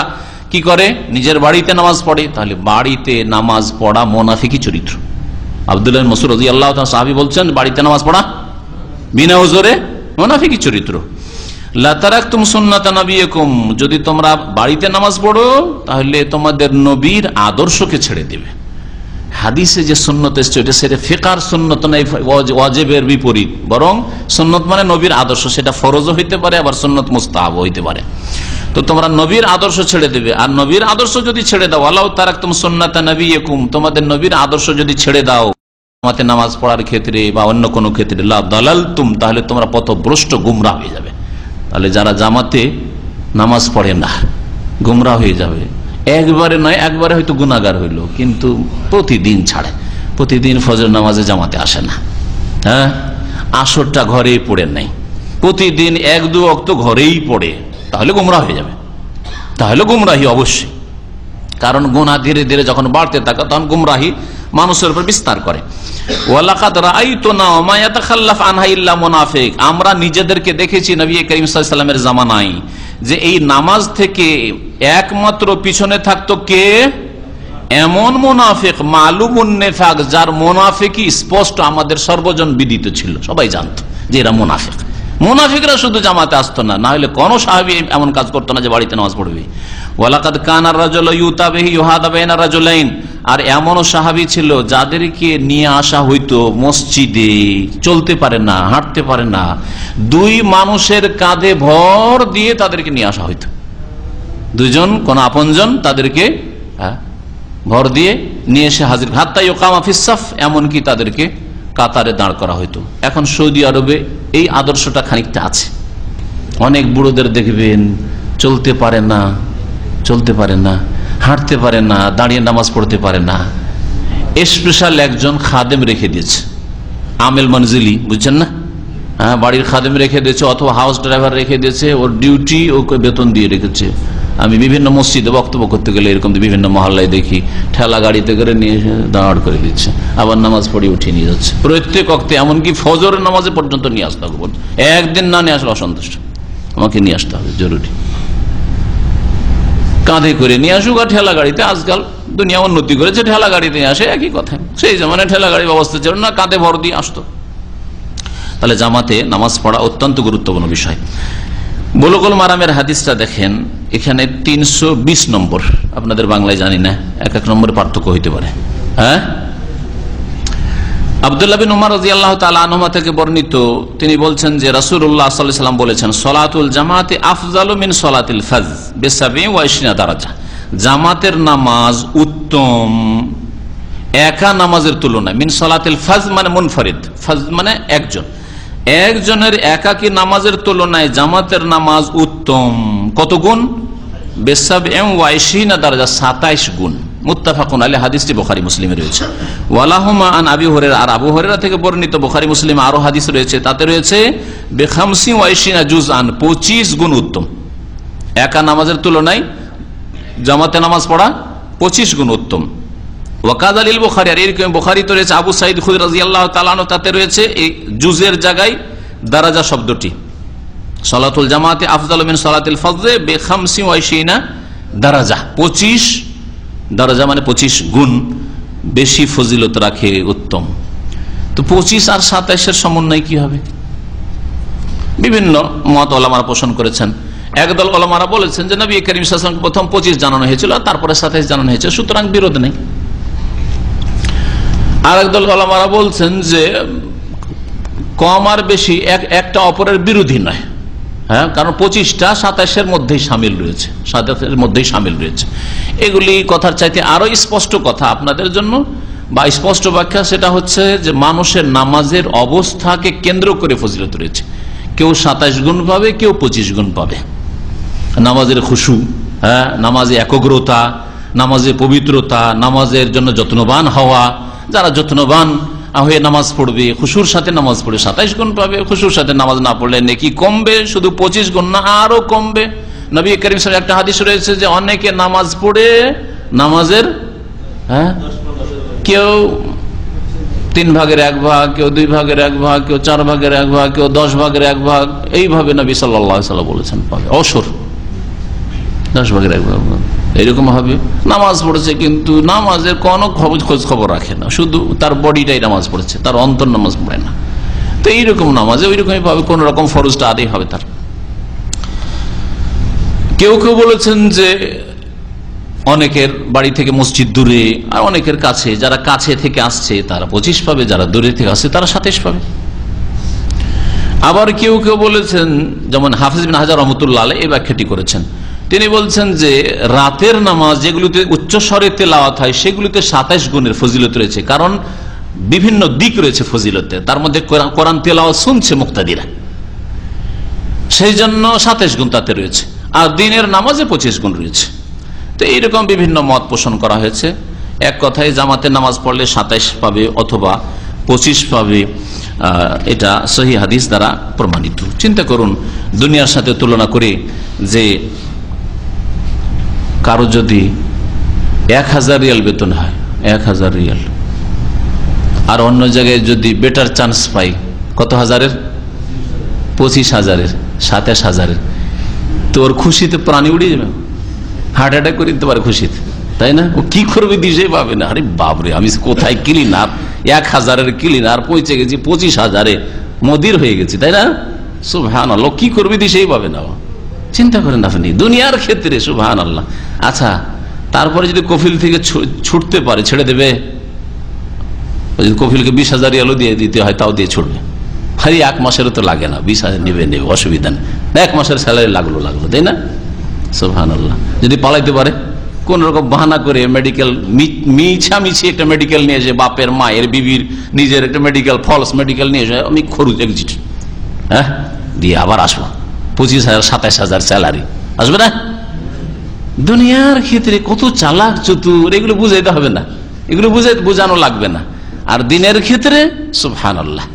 কি করে, নিজের বাড়িতে নামাজ পড়ে। তাহলে বাড়িতে নামাজ পড়া মুনাফিকি চরিত্র। আব্দুল্লাহ বিন মাসউদ রাদিয়াল্লাহু তাআলা সাহাবী বলছেন বাড়িতে নামাজ পড়া বিনা ওজরে মুনাফিকি চরিত্র। লা তারাকতুম সুন্নাতা নবিয়িকুম, যদি তোমরা বাড়িতে নামাজ পড়ো তাহলে তোমাদের নবীর আদর্শকে ছেড়ে দেবে। হাদিসে যে সুন্নত এসছে ওটা সেটা ফিকার সুন্নত নাই, ওয়াজিবের বিপরীত, বরং সুন্নত মানে নবীর আদর্শ, সেটা ফরজও হইতে পারে আবার সুন্নত মুস্তাহাবও হইতে পারে। তো তোমরা নবীর আদর্শ ছেড়ে দেবে, আর নবীর আদর্শ যদি ছেড়ে দাও, আল্লাহ তারাকতুম সুন্নাতা নবিয়্যিকুম, তোমাদের নবীর আদর্শ যদি ছেড়ে দাও জামাতে নামাজ পড়ার ক্ষেত্রে বা অন্য কোনো ক্ষেত্রে, লা দালালতুম, তাহলে তোমরা পথভ্রষ্ট গুমরাহ হয়ে যাবে। তাহলে যারা জামাতে নামাজ পড়ে না গুমরাহ হয়ে যাবে। একবারে নয়, একবারে হয়তো গুনাহগার হইল, কিন্তু প্রতিদিন ছাড়ে, প্রতিদিন ফজর নামাজে জামাতে আসে না, হ্যাঁ, আসরটা ঘরেই পড়ে নাই, প্রতিদিন এক দু ওয়াক্ত ঘরেই পড়ে, তাহলে গুমরাহ হয়ে যাবে, তাহলে গুমরাহি অবশ্যই। কারণ গুনাহ ধীরে ধীরে যখন বাড়তে থাকে তখন গুমরাহি মানুষের উপর বিস্তার করে। ওয়ালাকাদ রাআইতুনা মা ইয়াতাখাল্লাফ আনহা ইল্লা মুনাফিক, আমরা নিজেদেরকে দেখেছি নবী করিম সাল্লাল্লাহু আলাইহি ওয়াসাল্লামের জামানায় যে এই নামাজ থেকে একমাত্র পিছনে থাকতো কে? এমন মুনাফিক, মালুমুন নিফাক, যার মুনাফিকি স্পষ্ট আমাদের সর্বজন বিদিত ছিল, সবাই জানতো যে এরা মুনাফিক। মুনাফিকরা শুধু জামাতে আসতো না, না হলে কোন সাহাবী এমন কাজ করতো না যে বাড়িতে নামাজ পড়বে। ওয়ালাকাদ কানা রাজুলু ইউতা বিহি ইউহাদা বাইনা রাজুলাইন, আর এমনও সাহাবী ছিল যাদেরকে নিয়ে আসা হইতো মসজিদে, চলতে পারে না, হাঁটতে পারে না, দুই মানুষের কাঁধে ভর দিয়ে তাদেরকে নিয়ে আসা হইতো, দুজন কোন আপনজন তাদেরকে ভর দিয়ে নিয়ে এসে হাজির, হাত্তা ইউকামা ফিস সাফ, এমনকি তাদেরকে কাতারে দাঁড় করা হইতো। এখন সৌদি আরবে এই আদর্শটা খানিকটা আছে। অনেক বুড়োদের দেখবেন চলতে পারে না, চলতে পারে না, হাঁটতে পারে না, দাঁড়িয়ে নামাজ পড়তে পারে না, স্পেশাল একজন খাদেম রেখে দিয়েছে, আমেল মনজিলি, বুঝছেন না, হ্যাঁ, বাড়ির খাদেম রেখে দিয়েছে অথবা হাউস ড্রাইভার রেখে দিয়েছে, ওর ডিউটি ওকে বেতন দিয়ে রেখেছে। আমি বিভিন্ন মসজিদে বক্তব্য করতে গেলে এরকম বিভিন্ন মহল্লায় দেখি ঠেলা গাড়িতে করে নিয়ে দাঁড় করে দিচ্ছে, আবার নামাজ পড়ে উঠিয়ে নিয়ে যাচ্ছে প্রত্যেক ওয়াক্তে, এমনকি ফজরের নামাজে পর্যন্ত নিয়ে আসতে হবে। একদিন না নিয়ে আসলে অসন্তুষ্ট, আমাকে নিয়ে আসতে হবে জরুরি, কাঁধে করে নিয়ে আসুক। আর ঠেলা গাড়িতে আজকাল দুনিয়া উন্নতি করেছে, ঠেলা গাড়িতে আসে, একই কথা। সেই জামানে ঠেলা গাড়ির ব্যবস্থা ছিল না, কাঁধে ভর দিয়ে আসতো। তাহলে জামাতে নামাজ পড়া অত্যন্ত গুরুত্বপূর্ণ বিষয়। বুলুগুল মারামের হাদিসটা দেখেন, এখানে 320 নম্বর, আপনাদের বাংলায় জানি না, এক এক নম্বরে পার্থক্য হইতে পারে। হ্যাঁ, আব্দুল্লাহ বিন উমর রাদিয়াল্লাহু তাআলা আনহুমা থেকে বর্ণিত, তিনি বলছেন যে রাসূলুল্লাহ সাল্লাল্লাহু আলাইহি ওয়াসাল্লাম বলেছেন, সলাতুল জামাতি আফজালু মিন সলাতিল ফাজ বি27 দারাজা, জামাতের নামাজ উত্তম একা নামাজের তুলনায়। মিন সলাতিল ফাজ মানে মুনফারিদ, ফাজ মানে একজন, একজনের একাকী নামাজের তুলনায় জামাতের নামাজ উত্তম কত গুণ? বি27 দারাজা, 27 গুণ। মুত্তাফাকুন আলাইহি, হাদিসটি বুখারী মুসলিমে রয়েছে। ওয়ালাহুমা আন আবি হুরায়রা, আর আবু হুরায়রা থেকে বর্ণিত বুখারী মুসলিমে আরো হাদিস রয়েছে, তাতে রয়েছে বি25 জুজআন, 25 গুণ উত্তম। একা নামাজের তুলনায় জামাতে নামাজ পড়া 25 গুণ উত্তম। ওয়াকাযালিল বুখারী, আর এরকম বুখারীতে রয়েছে আবু সাঈদ খুদরী রাদিয়াল্লাহু তাআলা আনহু, তাতে রয়েছে এই জুজের জায়গায় দারাজা শব্দটি। সলাতুল জামাতে আফজালু মিন সলাতিল ফজর বি25 দারাজা, 25 দারাজা মানে 25 গুণ বেশি ফজিলত রাখে, উত্তম। তো 25 আর 27 সমন্বয় কি হবে? বিভিন্ন মত ওলামারা পোষণ করেছেন। একদল ওলামারা বলেছেন যে নবী করিম সাল্লাল্লাহু আলাইহি ওয়াসাল্লামকে প্রথম 25 জানানো হয়েছিল, তারপরে 27 জানানো হয়েছে, সুতরাং বিরোধ নেই। আর একদল ওলামারা বলছেন যে কম আর বেশি একটা অপরের বিরোধী নয়, হ্যাঁ, কারণ 25টা 27-এর মধ্যেই সামিল রয়েছে, 27-এর মধ্যেই সামিল রয়েছে। এগুলি কথার চাইতে আরো স্পষ্ট কথা আপনাদের জন্য বা স্পষ্ট ব্যাখ্যা, সেটা হচ্ছে যে মানুষের নামাজের অবস্থাকে কেন্দ্র করে ফজিলত রয়েছে। কেউ 27 গুণ পাবে, কেউ 25 গুণ পাবে। নামাজের খুশু, হ্যাঁ, নামাজে একগ্রতা, নামাজে পবিত্রতা, নামাজের জন্য যত্নবান হওয়া, যারা যত্নবান হয়ে নামাজ পড়বে, খুশুর সাথে নামাজ পড়ে 27 গুণ পাবে। খুশুর সাথে নামাজ না পড়লে নেকি কমবে, শুধু 25 গুণ না, আরো কমবে। নবী করিম সাল্লাল্লাহু আলাইহি ওয়াসাল্লাম একটা হাদিস রয়েছে যে অনেকে নামাজ পড়ে নামাজের, হ্যাঁ, কেউ 3 ভাগের 1 ভাগ, কেউ 2 ভাগের 1 ভাগ, কেউ 4 ভাগের 1 ভাগ, কেউ 10 ভাগের 1 ভাগ, এইভাবে নবী সাল্লাল্লাহু আলাইহি ওয়াসাল্লাম বলেছেন পাবে। অসর 10 ভাগের 1 ভাগ এইরকম হবে। নামাজ পড়েছে কিন্তু নামাজের কোনো খোঁজ খবর রাখে না, শুধু তার বডিটাই নামাজ পড়েছে, তার অন্তর নামাজ পড়ে না। তো এইরকম নামাজে ওই রকমই ভাবে কোন রকম ফরজটা আদায় হবে তার। কেউ কেউ বলেছেন যে অনেকের বাড়ি থেকে মসজিদ দূরে, আর অনেকের কাছে। যারা কাছে থেকে আসছে তারা 25 পাবে, যারা দূরে থেকে আসছে তারা 27 পাবে। আবার কেউ কেউ বলেছেন, যেমন হাফিজ বিন হাজার রহমতুল্লাহ আলাইহি এই ব্যাখ্যাটি করেছেন, তিনি বলছেন যে রাতের নামাজ যেগুলিতে উচ্চ স্বরে তেলাওয়াত হয় সেগুলিতে 27 গুণের ফজিলত রয়েছে, কারণ বিভিন্ন দিক রয়েছে ফজিলতে, তার মধ্যে কোরআন তেলাওয়াত শুনছে মুক্তাদিরা, সেই জন্য 27 গুণ তাতে রয়েছে। আর দিনের নামাজে 25 গুণ রয়েছে। তো এইরকম বিভিন্ন মত পোষণ করা হয়েছে। এক কথায় জামাতে নামাজ পড়লে 27 পাবে অথবা 25 পাবে, এটা সহি হাদিস দ্বারা প্রমাণিত। চিন্তা করুন, দুনিয়ার সাথে তুলনা করে যে কারো যদি 1000 রিয়াল বেতন হয়, 1000 রিয়াল, আর অন্য জায়গায় যদি বেটার চান্স পাই কত হাজারের, 25,000-এর, 27,000-এর, তো ওর খুশিতে প্রাণী উড়ে যাবে, হার্ট অ্যাটাক করে দিতে পারে খুশিতে, তাই না? ও কি করবে দিশে পাবে না। আরে বাবরে, আমি কোথায় ক্লিনার, 1000-এর ক্লিনার পৌঁছে গেছি 25,000-এ মদির হয়ে গেছি, তাই না? সুবহানাল্লাহ, কি করবে দিশেই পাবে না। চিন্তা করেন আপনি দুনিয়ার ক্ষেত্রে, সুবহানাল্লাহ। আচ্ছা, তারপরে যদি কফিল থেকে ছুটতে পারে, ছেড়ে দেবে? কফিলকে 20,000 রিয়ালও দিয়ে দিতে হয়, তাও দিয়ে ছুটবে। আরে 1 মাসেরও তো লাগে না, 20,000 নেবে, অসুবিধা নেই, 1 মাসের স্যালারি লাগলো, তাই না? সুবহানাল্লাহ। যদি পালাইতে পারে, কোন রকম বাহানা করে মেডিকেল মিছামিছি একটা মেডিকেল নিয়ে এসে, বাপের মায়ের বিবির নিজের একটা মেডিকেল, ফলস মেডিকেল নিয়ে এসে আমি খরচ এক্সিট দিয়ে আবার আসবো, 25,000 27,000 স্যালারি আসবে না? দুনিয়ার ক্ষেত্রে কত চালাক চতুর, এগুলো বুঝাইতে হবে না, এগুলো বুঝানো লাগবে না। আর দিনের ক্ষেত্রে সুবহানাল্লাহ,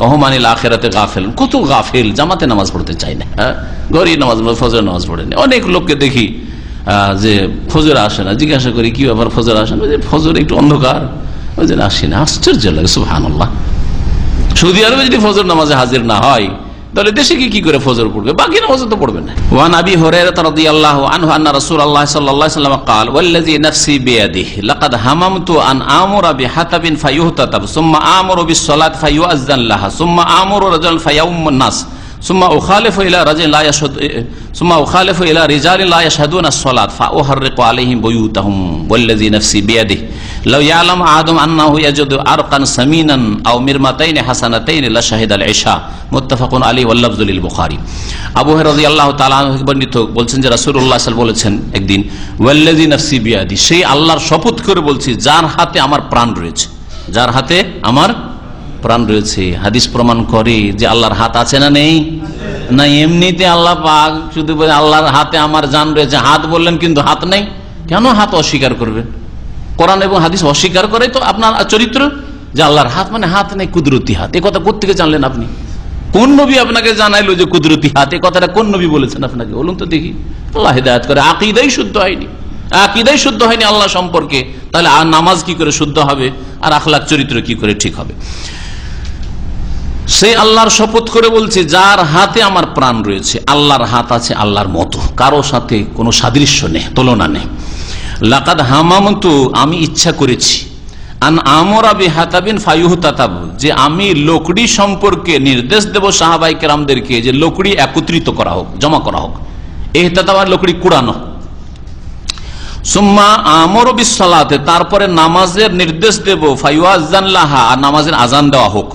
ওহমানিল আখিরাতে গাফেল, কত গাফেল, জামাতে নামাজ পড়তে চাই না, গরিব নামাজ, ফজর নামাজ পড়ে না। অনেক লোককে দেখি যে ফজর আসে না, জিজ্ঞাসা করি কি ব্যাপার ফজর আসে না, ফজর একটু অন্ধকার, ওই জন্য আসি না। আশ্চর্য লাগে, সুবহানাল্লাহ। সৌদি আরবে যদি ফজর নামাজে হাজির না হয়, তাহলে দেশে কি করে ফজর পড়বে? বাকি নামাজ তো পড়বে না। ওয়ান আবি হুরায়রা রাদিয়াল্লাহু আনহু আন্না রাসূলুল্লাহ সাল্লাল্লাহু আলাইহি ওয়াসাল্লাম قال والذي نفسي بيده لقد هممت ان امر بحطب فيهتتب ثم امر بالصلاه فيؤذن لها ثم امر رجلا فيؤم الناس ثم اخالف الى رجل لا يشهد ثم اخالف الى رجال لا يشهدون الصلاه فاحرق عليهم بيوتهم والذي نفسي بيده لو يعلم احدهم انه يجد عرقا سمينا او مرمتين حسنتين لشهد العشاء মুত্তাফাকুন আলাইহি ওয়াল লাফযু লিল বুখারী। আবু হুরায়রা রাদিয়াল্লাহু তাআলা আনহু বর্ণিত বলেছেন যে রাসূলুল্লাহ সাল্লাল্লাহু আলাইহি ওয়াসাল্লাম বলেছেন একদিন, ওয়াল্লাযী নাফসি বিয়াদি, সেই আল্লাহর শপথ করে বলছি যার হাতে আমার প্রাণ রয়েছে, যার হাতে আমার প্রাণ রয়েছে। হাদিস প্রমাণ করে যে আল্লাহর হাত আছে না নেই? না এমনিতে আল্লাহ পাক শুধু বলে আল্লাহর হাতে আমার জান রয়েছে, হাত বললেন কিন্তু হাত নেই। কেন হাত অস্বীকার করবেন? কোরআন এবং হাদিস অস্বীকার করে তো আপনার চরিত্র, যে আল্লাহর হাত মানে হাত নেই, কুদরতি হাত। এ কথা কোত্থেকে জানলেন আপনি? কোন নবী আপনাকে জানাইলো যে কুদরতি হাত? এ কথাটা কোন নবী বলেছেন আপনাকে? বলুন তো দেখি। আল্লাহ হিদায়াত করে। আকীদাই শুদ্ধ হয়নি, আকীদাই শুদ্ধ হয়নি আল্লাহ সম্পর্কে, তাহলে আর নামাজ কি করে শুদ্ধ হবে, আর আখলাক চরিত্র কি করে ঠিক হবে? সেই আল্লাহর শপথ করে বলছে যার হাতে আমার প্রাণ রয়েছে। আল্লাহর হাত আছে আল্লাহর মতো, কারো সাথে কোনো সাদৃশ্য নেই, তুলনা নেই। লাকাদ হামামতু, আমি ইচ্ছা করেছি, আন আমরা বিহাতাবিন ফায়ুহতাতাব, যে আমি লোকড়ি সম্পর্কে নির্দেশ দেব সাহাবাই কেরামদেরকে যে লোকড়ি একত্রিত করা হোক, জমা করা হোক। ইহতাতাব লোকড়ি কুড়ানো। সুম্মা আমর বিসসালাতে, তারপরে নামাজের নির্দেশ দেব, ফায়ুআযান লাহা, আর নামাজের আজান দেওয়া হোক।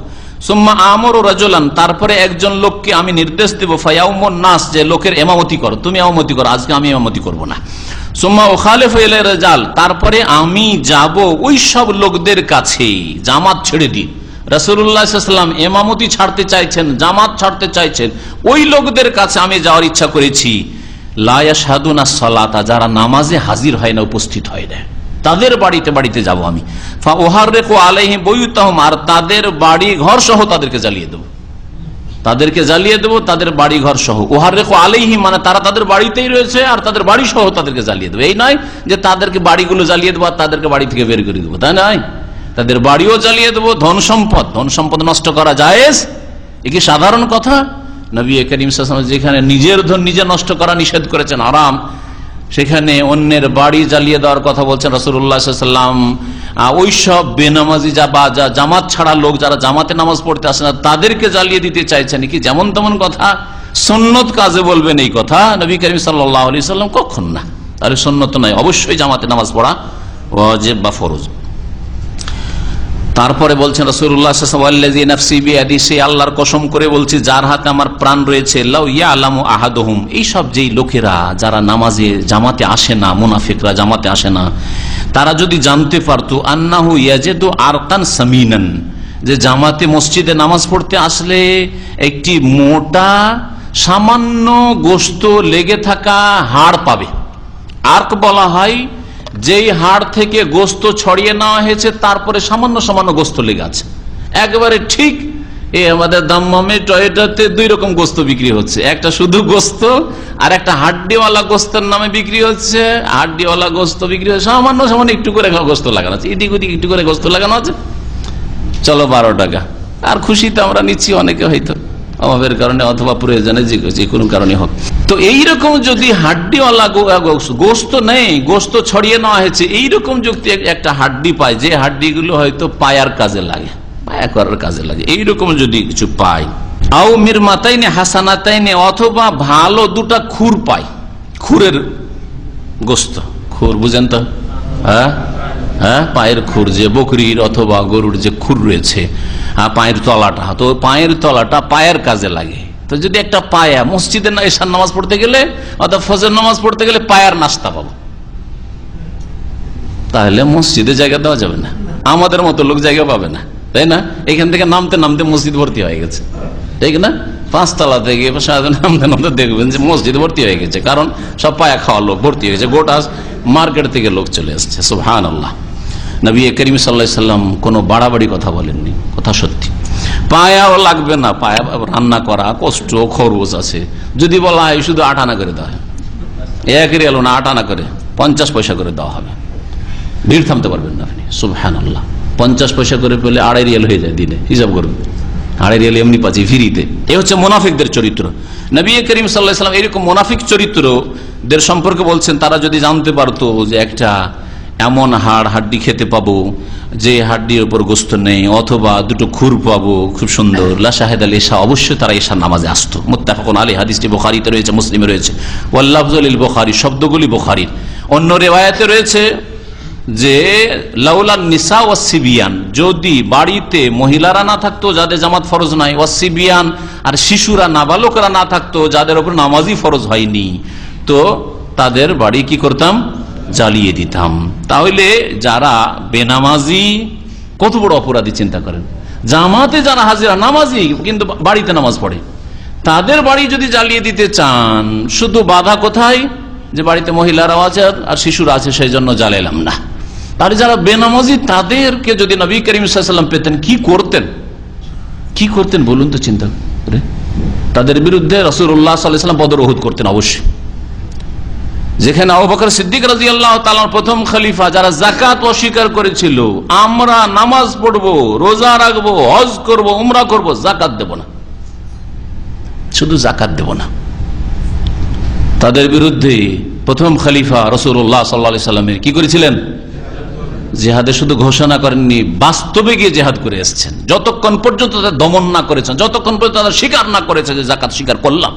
সুম্মা আমর রাজুলান, তারপরে একজন লোককে আমি নির্দেশ দেব, ফায়াউমুন নাস, যে লোকের ইমামতি করো, তুমি ইমামতি করো, আজকে আমি ইমামতি করব না। সুম্মা উখালিফু ইলা রিজাল, তারপরে আমি যাব ওই সব লোকদের কাছে, জামাত ছেড়ে দিই। রাসূলুল্লাহ সাল্লাল্লাহু আলাইহি ওয়াসাল্লাম ইমামতি ছাড়তে চাইছেন, জামাত ছাড়তে চাইছেন, ওই লোকদের কাছে আমি যাওয়ার ইচ্ছা করেছি। লা ইয়াশহাদুনা সালাতা, যারা নামাজে হাজির হয় না, উপস্থিত হয় না, তাদের বাড়িতে বাড়িতে যাব আমি। ফা উহাররিকু আলাইহিম বুয়ুতাহুম, আর তাদের বাড়ি ঘর সহ তাদেরকে জ্বালিয়ে দেব, তাদেরকে জ্বালিয়ে দেবো, তাদের বাড়ি ঘর সহ। উহাররিকু আলাইহিম মানে তারা তাদের বাড়িতেই রয়েছে, আর তাদের বাড়ি সহ তাদেরকে জ্বালিয়ে দেবো। এই নয় যে তাদেরকে বাড়িগুলো জ্বালিয়ে দেবো আর তাদেরকে বাড়ি থেকে বের করে দেবো, তাই নয়। তাদের বাড়িও জ্বালিয়ে দেবো, ধন সম্পদ নষ্ট করা জায়েজ? এ কি সাধারণ কথা? নবী করিম সাল্লাল্লাহু আলাইহি ওয়াসাল্লাম যেখানে নিজের ধন নিজে নষ্ট করা নিষেধ করেছেন, হারাম, সেখানে অন্যের বাড়ি জ্বালিয়ে দেওয়ার কথা বলছেন রাসূলুল্লাহ সাল্লাল্লাহু আলাইহি ওয়াসাল্লাম। ওইসব বেনামাজি যা জামাত ছাড়া লোক, যারা জামাতে নামাজ পড়তে আসে না, তাদেরকে জ্বালিয়ে দিতে চাইছেন কি? যেমন তেমন কথা, সুন্নত কাজে বলবেন এই কথা? নবী করিম সাল্লাল্লাহু আলাইহি ওয়াসাল্লাম কখন না, তাহলে সুন্নত নয়, অবশ্যই জামাতে নামাজ পড়া ওয়াজিব বা ফরজ। তারপরে বলছেন রাসূলুল্লাহ সাল্লাল্লাহু আলাইহি ওয়াসাল্লাম, নাফসি বিয়াদি, সে আল্লাহর কসম করে বলছি যার হাতে আমার প্রাণ রয়েছে, লাউ ইয়ালামু আহাদুহুম, এই সব যেই লোকেরা যারা নামাজে জামাতে আসে না, মুনাফিকরা জামাতে আসে না, তারা যদি জানতে পারতো আন্নাহু ইয়াজিদু আরকান সামিনান, যে জামাতে মসজিদে নামাজ পড়তে আসলে একটি মোটা সামান্য গোশত লেগে থাকা হাড় পাবে। আর্ক বলা হয় যেই হাড় থেকে গোশত ছড়িয়ে নেওয়া হয়েছে তারপরে সামান্য সামান্য গোশত লেগে আছে, একেবারে ঠিক এই আমাদের দাম্মামে টয়টাতে দুই রকম গোশত বিক্রি হচ্ছে, একটা শুধু গোশত আর একটা হাড্ডিওয়ালা গোশতের নামে বিক্রি হচ্ছে। হাড্ডিওয়ালা গোশত বিক্রি হচ্ছে সামান্য সামান্য একটু করে গোশত লাগানো আছে, এদিক ওদিক একটু করে গোশত লাগানো আছে, চলো 12 টাকা। আর খুশিতে আমরা নিচ্ছি, অনেকে হয়তো অভাবের কারণে অথবা প্রয়োজনে, যে কোনো কারণে হোক। তো এইরকম যদি হাড্ডিওয়ালা গোশত নেই, গোশত ছড়িয়ে নেওয়া হয়েছে, এইরকম যদি একটা হাড্ডি পায়, যে হাড্ডিগুলো হয়তো পায়ার কাজে লাগে, পায়া করার কাজে লাগে, এইরকম যদি কিছু পায়, আও মিরমাতাইনে হাসানাতাইনে, অথবা ভালো দুটা খুর পায়, খুরের গোশত, খুর বুঝেন তো, হ্যাঁ পায়ের খুর, যে বকরির অথবা গরুর যে খুর রয়েছে, পায়ের তলাটা, তো পায়ের তলাটা পায়ের কাজে লাগে। তো যদি একটা পায়া মসজিদে এশার নামাজ পড়তে গেলে অথবা ফজর নামাজ পড়তে গেলে পায়ার নাস্তা পাবো, তাহলে মসজিদে জায়গা দেওয়া যাবে না, আমাদের মতো লোক জায়গা পাবে না, তাই না? এখান থেকে নামতে নামতে মসজিদ ভর্তি হয়ে গেছে, ঠিক না? 5 তলা থেকে নামতে নামতে দেখবেন যে মসজিদ ভর্তি হয়ে গেছে, কারণ সব পায়া খাওয়া লোক ভর্তি হয়ে গেছে, গোটা মার্কেট থেকে লোক চলে আসছে। সুবহানাল্লাহ। নবী করিম সাল্লাল্লাহু আলাইহি ওয়াসাল্লাম কোনো বাড়াবাড়ি কথা বলেননি, কথা সত্যি। পায়াও লাগবে না, পায়া রান্না করা কষ্ট, খরচ আছে। যদি বলা হয় শুধু 8 আনা করে দেওয়া হয়, 1 রিয়াল না 8 আনা করে 50 পয়সা করে দেওয়া হবে, ভিড় থামতে পারবেন না আপনি। সুবহানাল্লাহ। 50 পয়সা করে পেলে 2.5 রিয়াল হয়ে যায় দিনে, হিসাব করুন, 2.5 রিয়াল এমনি পাচ্ছি ফ্রিতে। এই হচ্ছে মুনাফিকদের চরিত্র। নবী করিম সাল্লাল্লাহু আলাইহি ওয়াসাল্লাম এরকম মুনাফিক চরিত্রদের সম্পর্কে বলছেন, তারা যদি জানতে পারতো যে একটা এমন হাড্ডি খেতে পাবো যে হাড্ডির উপর গোশত নেই, অথবা দুটো খুর পাবো খুব সুন্দর, লা শাহেদ আল ইশা, অবশ্যই তারা ইশার নামাজে আসতো। মুত্তাফাকুন আলাইহি, হাদিসটি বুখারীতে রয়েছে, মুসলিমে রয়েছে। ওয়াল লাফযু লিল বুখারী, শব্দগুলি বুখারীর। অন্য রিওয়ায়াতে রয়েছে যে লাউলান নিসা ওয়াস সিবিয়ান, যদি বাড়িতে মহিলারা না থাকতো যাদের জামাত ফরজ নাই, ওয়াস সিবিয়ান, আর শিশুরা নাবালকরা না থাকতো যাদের উপর নামাজই ফরজ হয়নি, তো তাদের বাড়ি কি করতাম? জ্বালিয়ে দিতাম। তাহলে যারা বেনামাজি কত বড় অপরাধী চিন্তা করেন। জামাতে যারা হাজিরা নামাজি কিন্তু বাড়িতে নামাজ পড়ে, তাদের বাড়ি যদি জ্বালিয়ে দিতে চান, শুধু বাধা কোথায়? যে বাড়িতে মহিলারাও আছে আর শিশুরা আছে, সেই জন্য জ্বালাইলাম না। তাহলে যারা বেনামাজি তাদেরকে যদি নবী করিম সাল্লাল্লাহু আলাইহি ওয়াসাল্লাম পেতেন, কি করতেন বলুন তো চিন্তা করে। তাদের বিরুদ্ধে রাসূলুল্লাহ সাল্লাল্লাহু আলাইহি ওয়াসাল্লাম বদর উহুদ করতেন অবশ্যই। যেখানে আবু বকর সিদ্দিক রাদিয়াল্লাহু তাআলা প্রথম খলিফা, যারা যাকাত অস্বীকার করেছিল, আমরা নামাজ পড়বো, রোজা রাখবো, হজ করব, উমরা করব, যাকাত দেব না, শুধু যাকাত দেব না, তাদের বিরুদ্ধে প্রথম খলিফা রাসূলুল্লাহ সাল্লাল্লাহু আলাইহি ওয়াসাল্লামের কি করেছিলেন? জিহাদে শুধু ঘোষণা করেননি, বাস্তবে গিয়ে জিহাদ করে এসেছেন। যতক্ষণ পর্যন্ত তাদের দমন না করেছেন, যতক্ষণ পর্যন্ত তাদের স্বীকার না করেছে যে যাকাত স্বীকার করলাম।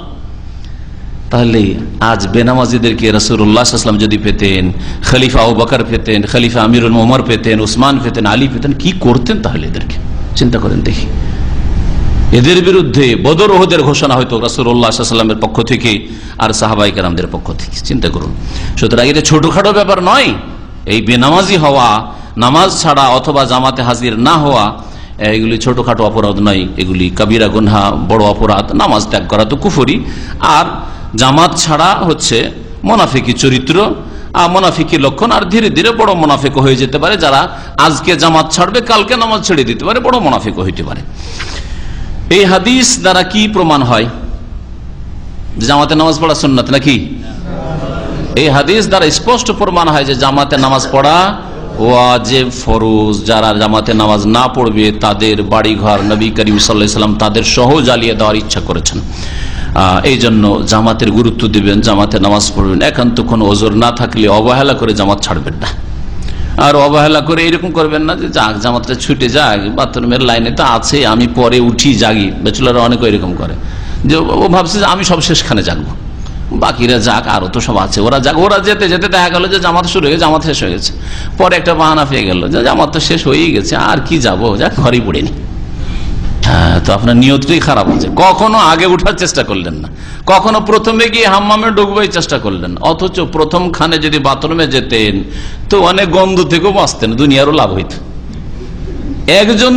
তাহলে আজ বেনামাজিদেরকে রাসূলুল্লাহ সাল্লাল্লাহু আলাইহি ওয়াসাল্লাম যদি পেতেন, খলিফা আবু বকর পেতেন, খলিফা আমিরুল মুমিনিন পেতেন, উসমান পেতেন, আলী পেতেন, কি করতেন তাহলে এদেরকে চিন্তা করেন দেখি। এদের বিরুদ্ধে বদর উহুদের ঘোষণা হয়তো রাসূলুল্লাহ সাল্লাল্লাহু আলাইহি ওয়াসাল্লামের পক্ষ থেকে আর সাহাবায়ে কেরামদের পক্ষ থেকে, চিন্তা করুন। সুতরাং এটা ছোটখাটো ব্যাপার নয়। এই বেনামাজি হওয়া, নামাজ ছাড়া অথবা জামাতে হাজির না হওয়া, এগুলি ছোটখাটো অপরাধ নয়, এগুলি কাবিরা গুনহা, বড় অপরাধ। নামাজ ত্যাগ করা তো কুফরি, আর জামাত ছাড়া হচ্ছে মুনাফিকি চরিত্র আর মুনাফিকি লক্ষণ। আর ধীরে ধীরে বড় মুনাফিক হয়ে যেতে পারে, যারা আজকে জামাত ছাড়বে কালকে নামাজ ছেড়ে দিতে পারে, বড় মুনাফিক হইতে পারে। এই হাদিস দ্বারা কি প্রমাণ হয়? জামাতে নামাজ পড়া সুন্নাত নাকি? এই হাদিস দ্বারা স্পষ্ট প্রমাণ হয় যে জামাতে নামাজ পড়া ওয়াজিব, ফরজ। যারা জামাতে নামাজ না পড়বে তাদের বাড়িঘর নবী করিম সাল্লাল্লাহু আলাইহি ওয়াসাল্লাম তাদের সহ জ্বালিয়ে দেওয়ার ইচ্ছা করেছেন। এই জন্য জামাতের গুরুত্ব দিবেন, জামাতে নামাজ পড়বেন। একান্ত কোনো ওজর না থাকলে অবহেলা করে জামাত ছাড়বেন না। আর অবহেলা করে এরকম করবেন না যে যাক জামাতটা ছুটে যাক, বাথরুমের লাইনে তো আছে, আমি পরে উঠি জাগি। ব্যাচেলররা অনেকে এরকম করে, যে ও ভাবছে যে আমি সব শেষখানে জাগবো, বাকিরা যাক, আরো তো সব আছে, ওরা যাক। ওরা যেতে যেতে দেখা গেল যে জামাত শুরু হয়ে গেছে, জামাত শেষ হয়ে গেছে। পরে একটা বাহানা পেয়ে গেল যে জামাত তো শেষ হয়েই গেছে, আর কি যাবো, যাক ঘরেই পড়েনি। হ্যাঁ, তো আপনার নিয়তটাই খারাপ হচ্ছে। কখনো আগে উঠার চেষ্টা করলেন না, কখনো প্রথমে গিয়ে হাম্মামে ঢুকবার চেষ্টা করলেন, অথচ প্রথম খানে যদি বাথরুমে যেতেন তো অনেক গন্ধ থেকেও বাঁচতেন, দুনিয়ারও লাভ হইত। একজন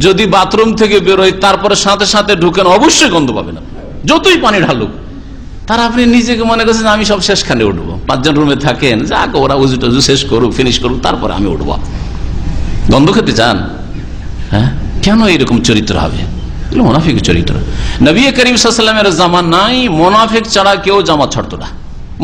যদি বাথরুম থেকে বেরোয় তারপরে সাথে সাথে ঢুকেন, অবশ্যই গন্ধ পাবেন, যতই পানি ঢালুক। তার আপনি নিজেকে মনে করছেন আমি সব শেষখানে উঠবো, 5 জন রুমে থাকেন, যাক ওরা উজু টুজু শেষ করুক, ফিনিশ করুক, তারপরে আমি উঠবো। গন্ধ খেতে চান? হ্যাঁ, কেন এরকম চরিত্র হবে? মুনাফিক চরিত্র। নবী করিম সাল্লাল্লাহু আলাইহি ওয়াসাল্লামের জামানায় মুনাফিক ছাড়া কেউ জামাত ছাড়তো না,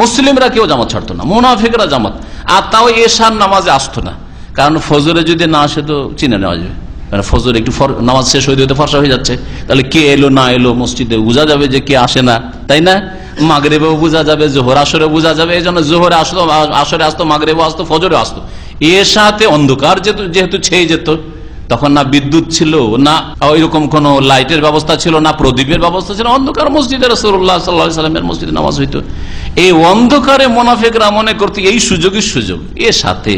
মুসলিমরা কেউ জামাত ছাড়তো না, মুনাফিকরা জামাত। আর তাও এশার নামাজে আসতো না, কারণ ফজরে যদি না আসে তো চিনে নেওয়া যাবে, কারণ ফজর একটু নামাজ শেষ হয়ে যেতে ফর্সা হয়ে যাচ্ছে, তাহলে কে এলো না এলো মসজিদে বোঝা যাবে যে কে আসে না, তাই না? মাগরিবেও বোঝা যাবে, জোহর আসরে বোঝা যাবে। এই জন্য জোহরে আসতো, আসরে আসতো, মাগরিবেও আসতো, ফজরে আসতো। এর সাথে অন্ধকার যেহেতু ছেয়ে যেত, তখন না বিদ্যুৎ ছিল, না ওইরকম কোন লাইটের ব্যবস্থা ছিল, না প্রদীপের ব্যবস্থা ছিল, অন্ধকার মসজিদে রাসূলুল্লাহ সাল্লাল্লাহু আলাইহি ওয়াসাল্লামের মসজিদে নামাজ হইতো। এই অন্ধকারে মুনাফিকরা মনে করতে এই সুযোগের সুযোগ, এর সাথে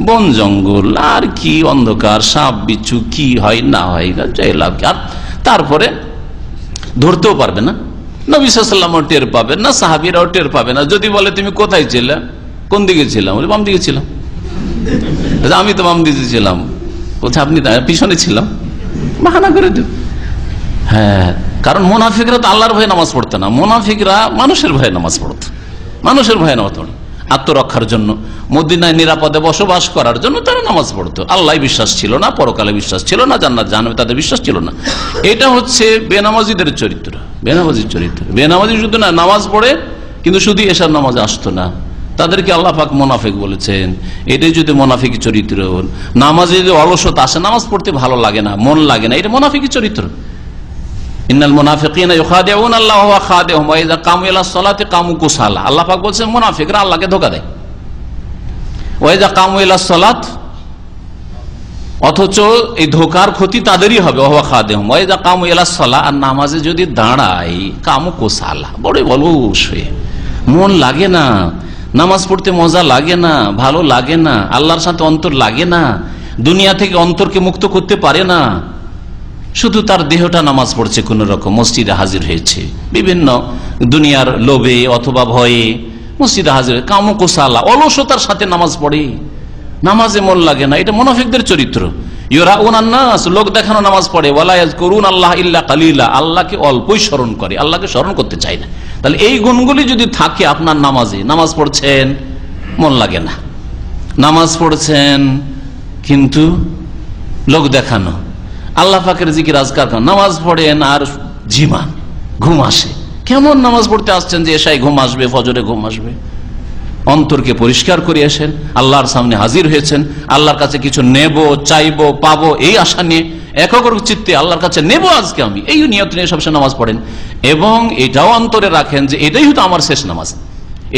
বন জঙ্গল আর কি অন্ধকার, সাপ বিচ্ছু কি হয় না হয় লাভ। আর তারপরে ধরতেও পারবে না, নবী সাল্লাল্লাহু আলাইহি ওয়াসাল্লামও টের পাবেন না, সাহাবীরাও টের পাবে না। যদি বলে তুমি কোথায় ছিলে, কোন দিকে ছিলাম, বলে বাম দিকে ছিলাম। আমি তো বাম দিকে ছিলাম, কোথায় আপনি পিছনে ছিলাম, বাহানা করে দেব। হ্যাঁ, কারণ মুনাফিকরা তো আল্লাহর ভয়ে নামাজ পড়তো না, মুনাফিকরা মানুষের ভয়ে নামাজ পড়তো, মানুষের ভয়ে নামাজ পড়তো, আত্মরক্ষার জন্য, মদিনায় নিরাপদে বসবাস করার জন্য তারা নামাজ পড়তো। আল্লাহ বিশ্বাস ছিল না, পরকালে বিশ্বাস ছিল না, জান্নাত জাহান্নামে তাদের বিশ্বাস ছিল না। এটা হচ্ছে বেনামাজিদের চরিত্র, বেনামাজির চরিত্র। বেনামাজি শুধু না নামাজ পড়ে কিন্তু শুধু এশার নামাজে আসতো না, তাদেরকে আল্লাহ পাক মুনাফিক বলেছেন। এটাই যদি মুনাফিক চরিত্র। নামাজে যদি অলসতা আসে, নামাজ পড়তে ভালো লাগে না, মন লাগে না, এটা মুনাফিক চরিত্র। ইন্নাল মুনাফিকিনা ইউখাদিউনা আল্লাহ ওয়া খাদিউহুম ওয়া ইযা কামু ইলাস সালাতি কামু কুসালা। আল্লাহ পাক বলেছেন মুনাফিকরা আল্লাহকে ধোঁকা দেয়। ওয়া ইযা কামু ইলাস সালাত, অথচ এই ধোঁকার ক্ষতি তাদেরই হবে। ওয়া খাদিউহুম ওয়া ইযা কামু ইলাস সালা, আর নামাজে যদি দাঁড়ায় কামু কুসালা, বড় অলস হয়ে, মন লাগে না, নামাজ পড়তে মজা লাগে না, ভালো লাগে না, আল্লাহর সাথে অন্তর লাগে না, দুনিয়া থেকে অন্তরকে মুক্ত করতে পারে না, শুধু তার দেহটা নামাজ পড়ছে, কোন রকম মসজিদে হাজির হয়েছে, বিভিন্ন দুনিয়ার লোভে অথবা ভয়ে মসজিদে হাজির, কামু কুসালা, অলসতার সাথে নামাজ পড়ে, নামাজে মন লাগে না। এটা মুনাফিকদের চরিত্র। ইউরাউনান নাস, লোক দেখানো নামাজ পড়ে, ওয়ালা ইয়াজকুরুন আল্লাহ ইল্লা কালিলা, আল্লাহকে অল্পই স্মরণ করে, আল্লাহকে স্মরণ করতে চায় না। তাহলে এই গুণগুলি যদি থাকে আপনার নামাজে, নামাজ পড়ছেন মন লাগে না, নামাজ পড়ছেন কিন্তু লোক দেখানো, আল্লাহ পাকের জিকির আজকার, নামাজ পড়েন আর ঝিমান, ঘুম আসে, কেমন নামাজ পড়তে আসছেন যে এশায় ঘুম আসবে, ফজরে ঘুম আসবে? অন্তরকে পরিষ্কার করে আসেন, আল্লাহর সামনে হাজির হয়েছেন, আল্লাহর কাছে কিছু নেব, চাইবো, পাবো, এই আশা নিয়ে একাগ্র চিত্তে আল্লাহর কাছে নেব আজকে আমি, এই নিয়ত নিয়ে সবসময় নামাজ পড়েন। এবং এটাও অন্তরে রাখেন যে এটাই হয়তো আমার শেষ নামাজ,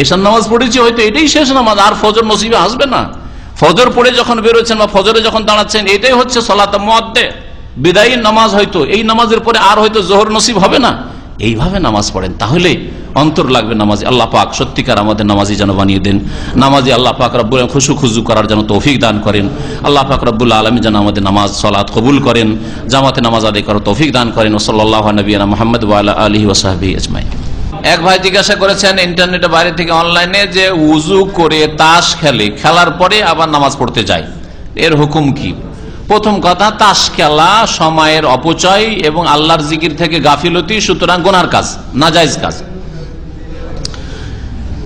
এশার নামাজ পড়েছি হয়তো এটাই শেষ নামাজ, আর ফজর নসিবে আসবে না। ফজর পড়ে যখন বেরোচ্ছেন বা ফজরে যখন দাঁড়াচ্ছেন, এটাই হচ্ছে সলাত মুআদ্দে, বিদায়ী নামাজ, হয়তো এই নামাজের পরে আর হয়তো জোহর নসিব হবে না। এইভাবে নামাজ পড়েন, তাহলে অন্তর লাগবে নামাজি। আল্লাহ পাক সত্যিকার আমাদের নামাজি যেন বানিয়ে দেন, নামাজি আল্লাহ পাক রব্বুল খুশু খুজু করার জন্য তৌফিক দান করেন। আল্লাহ পাক রব্বুল আলামিন যেন আমাদের নামাজ সালাত কবুল করেন, জামাতে নামাজ আদায় করার তৌফিক দান করেন। সাল্লাল্লাহু আলা নবিয়িনা মুহাম্মদ ওয়া আলা আলিহি ওয়া সাহবিহি আজমাইন। এক ভাই জিজ্ঞাসা করেছেন ইন্টারনেটে বাইরে থেকে অনলাইনে, যে উযু করে তাস খেলে, খেলার পরে আবার নামাজ পড়তে যায়, এর হুকুম কি? প্রথম কথা, তাস খেলা সময়ের অপচয় এবং আল্লাহর জিকির থেকে গাফিলতি, সুতরাং গুনার কাজ, নাজায়েজ কাজ।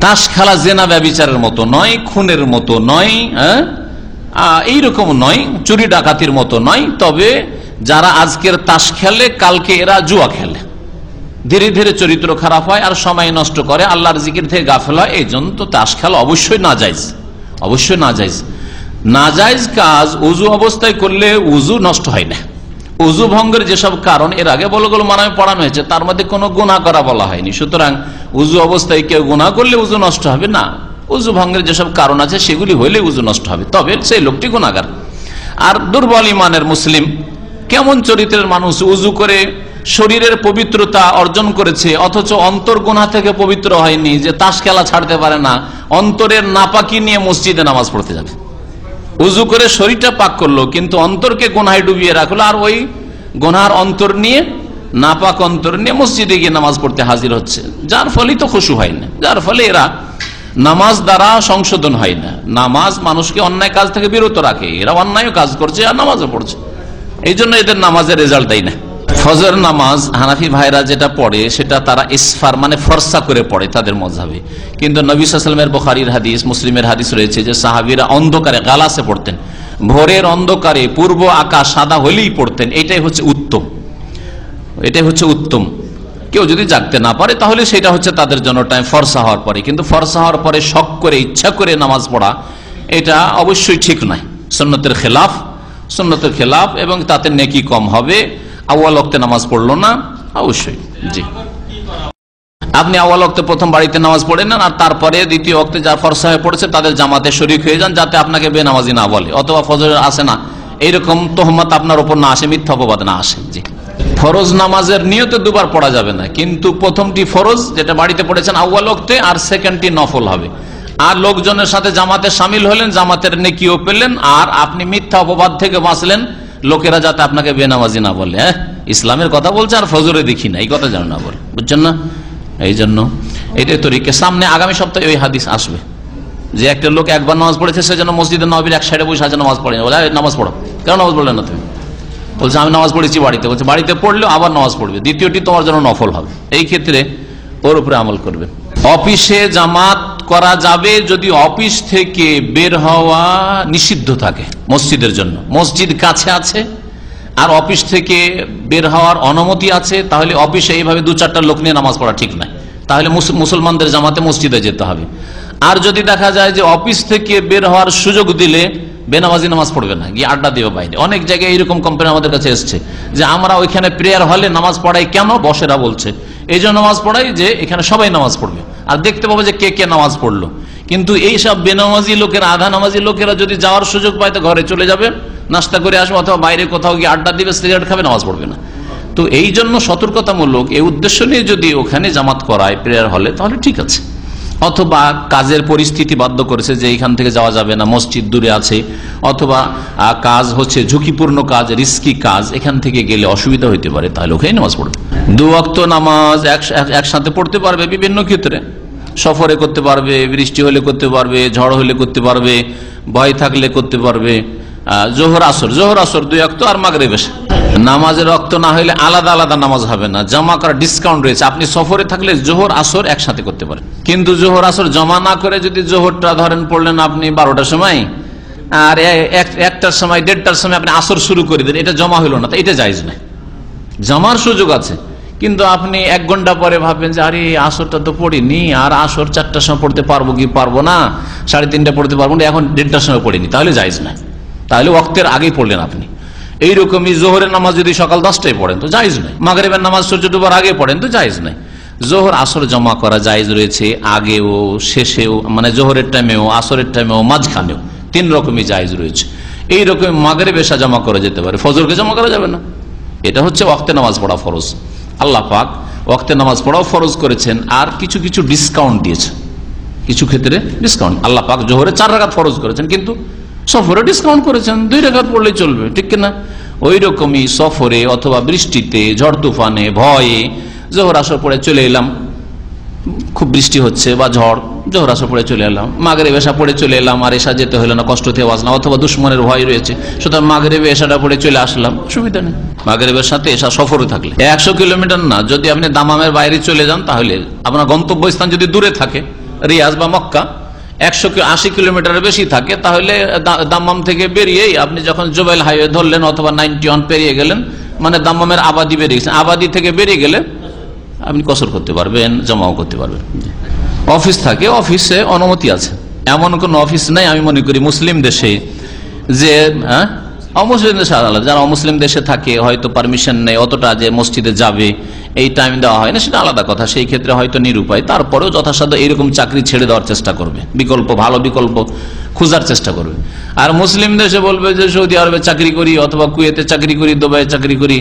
তাস খেলা জেনা ব্যভিচারের মতো নয়, খুনের মতো নয়, এইরকম নয়, চুরি ডাকাতির মতো নয়। তবে যারা আজকের তাস খেলে, কালকে এরা জুয়া খেলে, ধীরে ধীরে চরিত্র খারাপ হয় আর সময় নষ্ট করে, আল্লাহর জিকির থেকে গাফেল হয়। এই জন্য তো তাস খেলা অবশ্যই নাজায়েজ, অবশ্যই নাজায়েজ। নাজায়েজ কাজ উযু অবস্থায় করলে উযু নষ্ট হয় না। উযু ভঙ্গের যেসব কারণ এর আগে বলগুলো মানায় পড়ানো হয়েছে, তার মধ্যে কোনো গুনাহ করা বলা হয়নি। সুতরাং উযু অবস্থায় কেউ গুনাহ করলে উযু নষ্ট হবে না। উযু ভঙ্গের যেসব কারণ আছে সেগুলি হইলে উযু নষ্ট হবে, তবে সেই লোকটি গুনাহগার। আর দুর্বল ইমানের মুসলিম, কেমন চরিত্রের মানুষ, উযু করে শরীরের পবিত্রতা অর্জন করেছে অথচ অন্তর গুনাহ থেকে পবিত্র হয়নি, যে তাস খেলা ছাড়তে পারে না, অন্তরের নাপাকি নিয়ে মসজিদে নামাজ পড়তে যাবে। উজু করে শরীরটা পাক করলো কিন্তু অন্তরকে গুনাহে ডুবিয়ে রাখলো, আর ওই গুনার অন্তর নিয়ে, নাপাক অন্তর নিয়ে মসজিদে গিয়ে নামাজ পড়তে হাজির হচ্ছে, যার ফলে তো খুশু হয় না, যার ফলে এরা নামাজ দ্বারা সংশোধন হয় না। নামাজ মানুষকে অন্যায় কাজ থেকে বিরত রাখে, এরা অন্যায় কাজ করছে আর নামাজও পড়ছে, এই জন্য এদের নামাজের রেজাল্ট দেয় না। ফজর নামাজ হানাফি ভাইরা যেটা পড়ে সেটা তারা ইসফার মানে ফর্সা করে পড়ে তাদের মযহাবে, কিন্তু নবী সাল্লাল্লাহু আলাইহি ওয়াসাল্লামের বুখারীর হাদিস, মুসলিমের হাদিস রয়েছে যে সাহাবীরা অন্ধকারে গালাসে পড়তেন, ভোরের অন্ধকারে পূর্ব আকাশ সাদা হলেই পড়তেন। এটাই হচ্ছে উত্তম, এটাই হচ্ছে উত্তম। কেউ যদি জাগতে না পারে তাহলে সেটা হচ্ছে তাদের জন্য টাইম ফর্সা হওয়ার পরে, কিন্তু ফর্সা হওয়ার পরে শখ করে ইচ্ছা করে নামাজ পড়া এটা অবশ্যই ঠিক নয়, সুন্নতের খেলাফ, সুন্নতের খেলাফ, এবং তাতে নেকি কম হবে। আউয়াল ওয়াক্তে নামাজ পড়লো না অবশ্যই, জি আপনি আউয়াল ওয়াক্তে প্রথম বাড়িতে নামাজ পড়ে নেন আর তারপরে দ্বিতীয় ওয়াক্তে যা ফরসা হয়ে পড়েছে তাদের জামাতে শরীক হয়ে যান, যাতে আপনাকে বেনামাজি না বলে, অথবা ফজরের আসে না এইরকম তোহমত আপনার উপর না আসে, মিথ্যা অপবাদ না আসে। জি ফরজ নামাজের নিয়তে দুবার পড়া যাবে না, কিন্তু প্রথমটি ফরজ যেটা বাড়িতে পড়েছেন আউয়াল ওয়াক্তে, আর সেকেন্ডটি নফল হবে। আর লোকজনের সাথে জামাতে শামিল হলেন, জামাতের নেকিও পেলেন, আর আপনি মিথ্যা অপবাদ থেকে বাঁচলেন, লোকেরা যাতে আপনাকে বেনামাজি না বলে, হ্যাঁ ইসলামের কথা বলছে আর ফজরে দেখি না, এই কথা যেন না বলে, বুঝছেন না? এই জন্য এটাই তরিকে। সামনে আগামী সপ্তাহে ওই হাদিস আসবে যে একটা লোক একবার নামাজ পড়েছে, সে যেন মসজিদে নববীর এক সাইডে বসে আছে, নামাজ পড়ে না, বলে নামাজ পড়ো, কেন নামাজ পড়লে না তুমি? বলছে আমি নামাজ পড়েছি বাড়িতে। বলছে বাড়িতে পড়লেও আবার নামাজ পড়বে, দ্বিতীয়টি তোমার জন্য নফল হবে। এই ক্ষেত্রে ওর উপরে আমল করবে। অফিসে জামাত করা যাবে যদি অফিস থেকে বের হওয়া নিষিদ্ধ থাকে মসজিদের জন্য, মসজিদ কাছে আছে আর অফিস থেকে বের হওয়ার অনুমতি আছে, তাহলে অফিসে এইভাবে দু চারটা লোক নিয়ে নামাজ পড়া ঠিক নয়, তাহলে মুসলমানদের জামাতে মসজিদে যেতে হবে। আর যদি দেখা যায় যে অফিস থেকে বের হওয়ার সুযোগ দিলে বেনামাজি নামাজ পড়বে না, গিয়ে আড্ডা দেবে বাইরে। অনেক জায়গায় এইরকম কমপ্লেন আমাদের কাছে এসছে যে আমরা ওইখানে প্রেয়ার হলে নামাজ পড়াই কেন, বসেরা বলছে এই জন্য নামাজ পড়াই যে এখানে সবাই নামাজ পড়বে আর দেখতে পাবো যে কে কে নামাজ পড়লো। কিন্তু এইসব বেনামাজি লোকেরা, আধা নামাজি লোকেরা যদি যাওয়ার সুযোগ পায় তো ঘরে চলে যাবে, নাস্তা করে আসবে, অথবা বাইরে কোথাও গিয়ে আড্ডা দিবে, সিগারেট খাবে, নামাজ পড়বে না। তো এই জন্য সতর্কতামূলক এই উদ্দেশ্য নিয়ে যদি ওখানে জামাত করায় প্রেয়ার হলে তাহলে ঠিক আছে। অথবা কাজের পরিস্থিতি বাধ্য করেছে যে এইখান থেকে যাওয়া যাবে না, মসজিদ দূরে আছে, অথবা কাজ হচ্ছে ঝুঁকিপূর্ণ কাজ, রিস্কি কাজ, এখান থেকে গেলে অসুবিধা হইতে পারে, তাহলে ওখানে নামাজ পড়বে। দু ওয়াক্ত নামাজ একসাথে পড়তে পারবে বিভিন্ন ক্ষেত্রে, সফরে করতে পারবে, বৃষ্টি হলে করতে পারবে, ঝড় হলে করতে পারবে, ভয় থাকলে করতে পারবে। জোহর আসর দুই ওয়াক্ত আর মাগরিব এশা। নামাজের ওয়াক্ত না হলে আলাদা আলাদা নামাজ হবে না, জমা করার ডিসকাউন্ট রয়েছে। আপনি সফরে থাকলে জোহর আসর একসাথে করতে পারেন, কিন্তু জোহর আসর জমা না করে যদি জোহরটা ধরেন পড়লেন আপনি 12টার সময় আর 1টার সময় 1:30টার সময় আপনি আসর শুরু করে দেন, এটা জমা হইল না, এটা জায়েজ নয়। জমার সুযোগ আছে, কিন্তু আপনি 1 ঘন্টা পরে ভাববেন যে আরে আসরটা তো পড়িনি, আর আসর 4টার সময় পড়তে পারবো কি পারবো না, 3:30 পড়তে পারবো না, এখন 1:30টার সময় পড়িনি, তাহলে জায়েজ নয়, তাহলে ওয়াক্তের আগেই পড়লেন আপনি। এইরকমই জোহরের নামাজ যদি সকাল 10টায় পড়েন তো জায়েজ নয়, মাগরিবের নামাজ সূর্য ডোবার আগে পড়েন তো জায়েজ নয়। জোহর আসর জমা করা জায়েজ রয়েছে, আগেও শেষেও, মানে জোহরের টাইমেও, আসরের টাইমেও, মাঝখানেও, 3 রকমই জায়েজ রয়েছে। এইরকম মাগরিব এশা জমা করা যেতে পারে, ফজরকে জমা করা যাবে না। এটা হচ্ছে ওয়াক্তে নামাজ পড়া ফরজ। আল্লাহ পাক ওয়াক্তে নামাজ পড়াও ফরজ করেছেন, আর কিছু কিছু ডিসকাউন্ট দিয়েছেন, কিছু ক্ষেত্রে ডিসকাউন্ট। আল্লাহ পাক জোহরে 4 রাকাত ফরজ করেছেন, কিন্তু সফরে ডিসকাউন্ট করেছেন, 2 রাকাত পড়লেই চলবে, ঠিক কিনা? ওই রকমই সফরে অথবা বৃষ্টিতে, ঝড় তুফানে, ভয়ে জোহর আসর পড়ে চলে এলাম, খুব বৃষ্টি হচ্ছে বা ঝড়, জোহর আসর পড়ে চলে এলাম, মাগরিব এশা পড়ে চলে এলাম, আর এশা যেতে হলো না, কষ্ট থেকে বাঁচলাম, অথবা দুশ্মনের ভয় রয়েছে, সুতরাং মাগরিবে এশাটা পড়ে চলে আসলাম, সুবিধা নেই। মাগরিবের সাথে এশা সফরে থাকলে 100 কিলোমিটার না, যদি আপনি দামামের বাইরে চলে যান, তাহলে আপনার গন্তব্যস্থান যদি দূরে থাকে, রিয়াজ বা মক্কা 180 কিলোমিটারের বেশি থাকে, তাহলে দাম্মাম থেকে বেরিয়েই আপনি যখন জুবাইল হাইওয়ে ধরলেন অথবা 91 পেরিয়ে গেলেন, মানে দাম্মামের আবাদি বেরিয়ে গেছেন, আবাদি থেকে বেরিয়ে গেলে আপনি কসর করতে পারবেন, জমাও করতে পারবেন। অফিস থাকে, অফিসে অনুমতি আছে, এমন কোন অফিস নাই আমি মনে করি মুসলিম দেশে যে অমুসলিম দেশে আলাদা, যারা অমুসলিম দেশে থাকে হয়তো পারমিশন নেই অতটা যে মসজিদে যাবে, এই টাইম দেওয়া হয় না, সেটা আলাদা কথা, সেই ক্ষেত্রে হয়তো নিরুপায়, তারপরেও যথাসাধ্য এইরকম চাকরি ছেড়ে দেওয়ার চেষ্টা করবে, বিকল্প ভালো বিকল্প খোঁজার চেষ্টা করবে। আর মুসলিম দেশে বলবে যে সৌদি আরবে চাকরি করি অথবা কুয়েতে চাকরি করি, দুবাইয়ে চাকরি করি,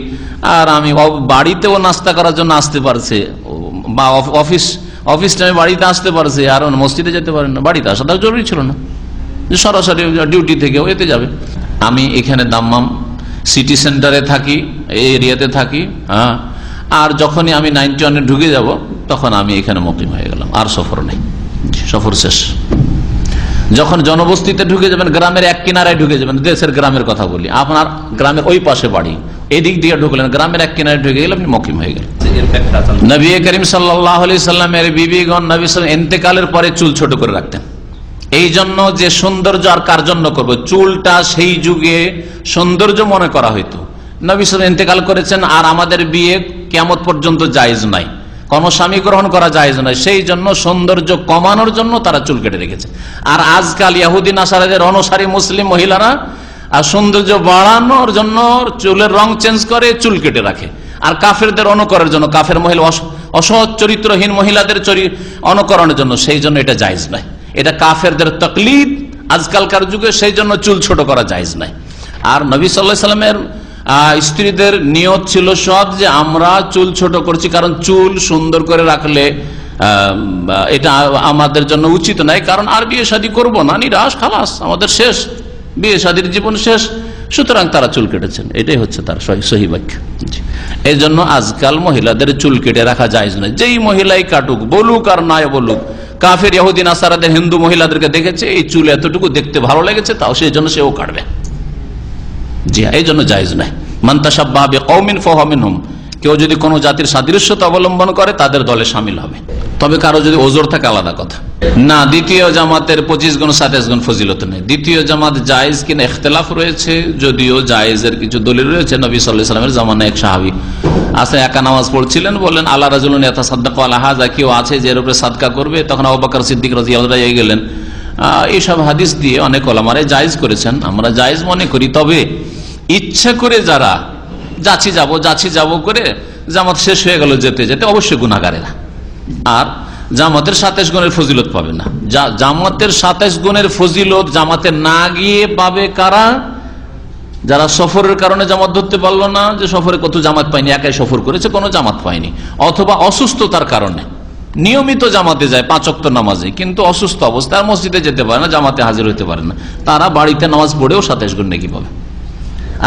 আর আমি বাড়িতেও নাস্তা করার জন্য আসতে পারছে, বা অফিস টাইমে বাড়িতে আসতে পারছে, আর মসজিদে যেতে পারেন না, বাড়িতে আসা তার জরুরি ছিল না, সরাসরি ডিউটি থেকে এতে যাবে। আমি এখানে দাম্মাম সিটি সেন্টারে থাকি, এই এরিয়াতে থাকি, হ্যাঁ, আর যখনই আমি 91 ঢুকে যাব তখন আমি এখানে মুকিম হয়ে গেলাম, আর সফর নেই, সফর শেষ। যখন জনবস্তিতে ঢুকে যাবেন, গ্রামের এক কিনারায় ঢুকে যাবেন, দেশের গ্রামের কথা বলি, আপনার গ্রামের ওই পাশে বাড়ি, এদিক দিয়ে ঢুকলেন, গ্রামের এক কিনারে ঢুকে গেলে আপনি মুকিম হয়ে গেলেন। নবী করিম সাল্লাল্লাহু আলাইহি সাল্লামের বিবিগণ নবী সাল্লাল্লাহু ইন্তেকালের পরে চুল ছোট করে রাখতেন। এই জন্য যে সৌন্দর্য আর কার জন্য করবো, চুলটা সেই যুগে সৌন্দর্য মনে করা হইতো। নবী সাল্লাল্লাহু ইন্তেকাল করেছেন, আর আমাদের বিয়ে কিয়ামত পর্যন্ত জায়েজ নাই, কোন স্বামী গ্রহণ করা জায়েজ নাই, সেই জন্য সৌন্দর্য কমানোর জন্য তারা চুল কেটে রেখেছে। আর আজকাল ইহুদি নাসারাদের অনুসারী মুসলিম মহিলারা আর সৌন্দর্য বাড়ানোর জন্য চুলের রং চেঞ্জ করে, চুল কেটে রাখে। আর কাফেরদের অনুকরণের জন্য, কাফের মহিলা অসৎ চরিত্রহীন মহিলাদের অনুকরণের জন্য, সেই জন্য এটা জায়েজ নাই, এটা কাফেরদের তাকলিদ আজকালকার যুগে, সেই জন্য চুল ছোট করা জায়েজ নাই। আর নবী সাল্লাল্লাহু আলাইহি সাল্লামের স্ত্রীদের নিয়ত ছিল সব যে আমরা চুল ছোট করছি কারণ চুল সুন্দর করে রাখলে এটা আমাদের জন্য উচিত নাই, কারণ আর বিয়ে শাদী করবো না, নিরাশ, খালাস, আমাদের শেষ, বিয়ে শাদীর জীবন শেষ, সুতরাং তারা চুল কেটেছেন, এটাই হচ্ছে তার সহি ব্যাখ্যা। এই জন্য আজকাল মহিলাদের চুল কেটে রাখা জায়েজ নয়, যেই মহিলাই কাটুক, বলুক আর নাই বলুক, কাফের ইহুদি নাসারাদের হিন্দু মহিলাদেরকে দেখেছে এই চুল এতটুকু দেখতে ভালো লেগেছে, তাও সেই জন্য সেও কাটবে, জি এই জন্য জায়েজ নাই। মান তাশাব্বাহা বিকওমিন ফাহুয়া মিনহুম, কেউ যদি কোনো জাতির সাদৃশ্যতা অবলম্বন করে তাদের দলে শামিল হবে, তবে কারো যদি ওজর থাকে আলাদা কথা। না, দ্বিতীয় জামাতের 25 গুণ 27 গুণ ফজিলত নেই। দ্বিতীয় জামাত জায়েজ কিনা ইখতিলাফ রয়েছে, যদিও জায়েজের কিছু দলিল রয়েছে। নবী সাল্লাল্লাহু আলাইহি ওয়াসাল্লামের জামানায় এক সাহাবী আসে, একা নামাজ পড়ছিলেন, বললেন আলা রাজুলুন ইয়াতাসাদ্দাকু আলা হাযা, কেউ আছে যে এর উপরে সাদকা করবে, তখন আবু বকর সিদ্দিক রাদিয়াল্লাহু আনহু গেলেন। এইসব হাদিস দিয়ে অনেক ওলামারা জায়েজ করেছেন, আমরা জায়েজ মনে করি। তবে ইচ্ছা করে যারা যাচ্ছি যাব করে জামাত শেষ হয়ে গেল যেতে যেতে, অবশ্যই গুনাহগারেরা, আর জামাতের 27 গুণের ফজিলত পাবে না। জামাতের 27 গুণের ফজিলত জামাতে না গিয়ে পাবে কারা? যারা সফরের কারণে জামাত ধরতে পারলো না, যে সফরে কত জামাত পায়নি, একাই সফর করেছে, কোনো জামাত পায়নি, অথবা অসুস্থতার কারণে নিয়মিত জামাতে যায় 5 ওয়াক্ত নামাজে, কিন্তু অসুস্থ অবস্থায় মসজিদে যেতে পারে না, জামাতে হাজির হতে পারে না, তারা বাড়িতে নামাজ পড়েও 27 গুণ নাকি পাবে।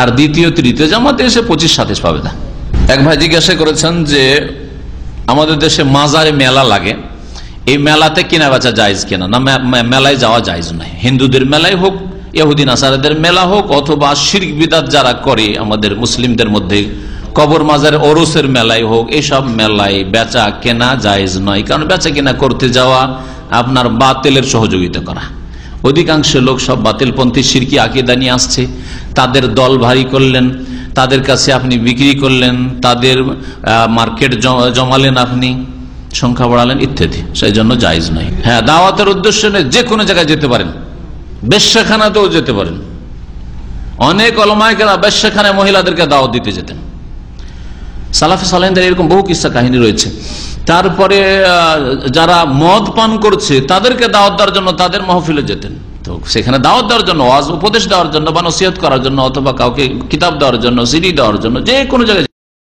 আর দ্বিতীয় তৃতীয় জামাতে এসে 25-27 পাবে না। এক ভাই জিজ্ঞাসা করেছেন যে আমাদের দেশে মাজারে মেলা লাগে, এই মেলাতে কেনা বেচা জায়েজ কিনা? না, মেলায় যাওয়া জায়েজ নয়। হিন্দুদের মেলায় হোক, ইহুদি নাসারাদের মেলা হোক, অথবা শিরক বিদআত যারা করে আমাদের মুসলিমদের মধ্যে, কবর মাজারের ওরসের মেলায় হোক, এইসব মেলায় বেচা কেনা জায়েজ নয়। কারণ বেচা কেনা করতে যাওয়া আপনার বাতিলের সহযোগিতা করা। অধিকাংশ লোক সব বাতিলপন্থী শিরকি আকীদা নিয়ে আসছে, তাদের দল ভারী করলেন, তাদের কাছে আপনি বিক্রি করলেন, তাদের মার্কেট জমালেন, আপনি সংখ্যা বাড়ালেন ইত্যাদি, সেই জন্য জায়েজ নয়। হ্যাঁ, দাওয়াতের উদ্দেশ্য নেই, যে কোনো জায়গায় যেতে পারেন, বেশ্যাখানাতেও যেতে পারেন। অনেক ওলামায়ে কেরাম বেশ্যাখানায় মহিলাদেরকে দাওয়াত দিতে যেতেন, সালাফে সালেহিনদের এরকম বহু কিস্সা কাহিনী রয়েছে। তারপরে যারা মদ পান করছে তাদেরকে দাওয়াত দেওয়ার জন্য তাদের মাহফিলে যেতেন, তো সেখানে দাওয়াত দেওয়ার জন্য, ওয়াজ উপদেশ দেওয়ার জন্য বা নসিহত করার জন্য, অথবা কাউকে কিতাব দেওয়ার জন্য, সিডি দেওয়ার জন্য, যে কোনো জায়গায়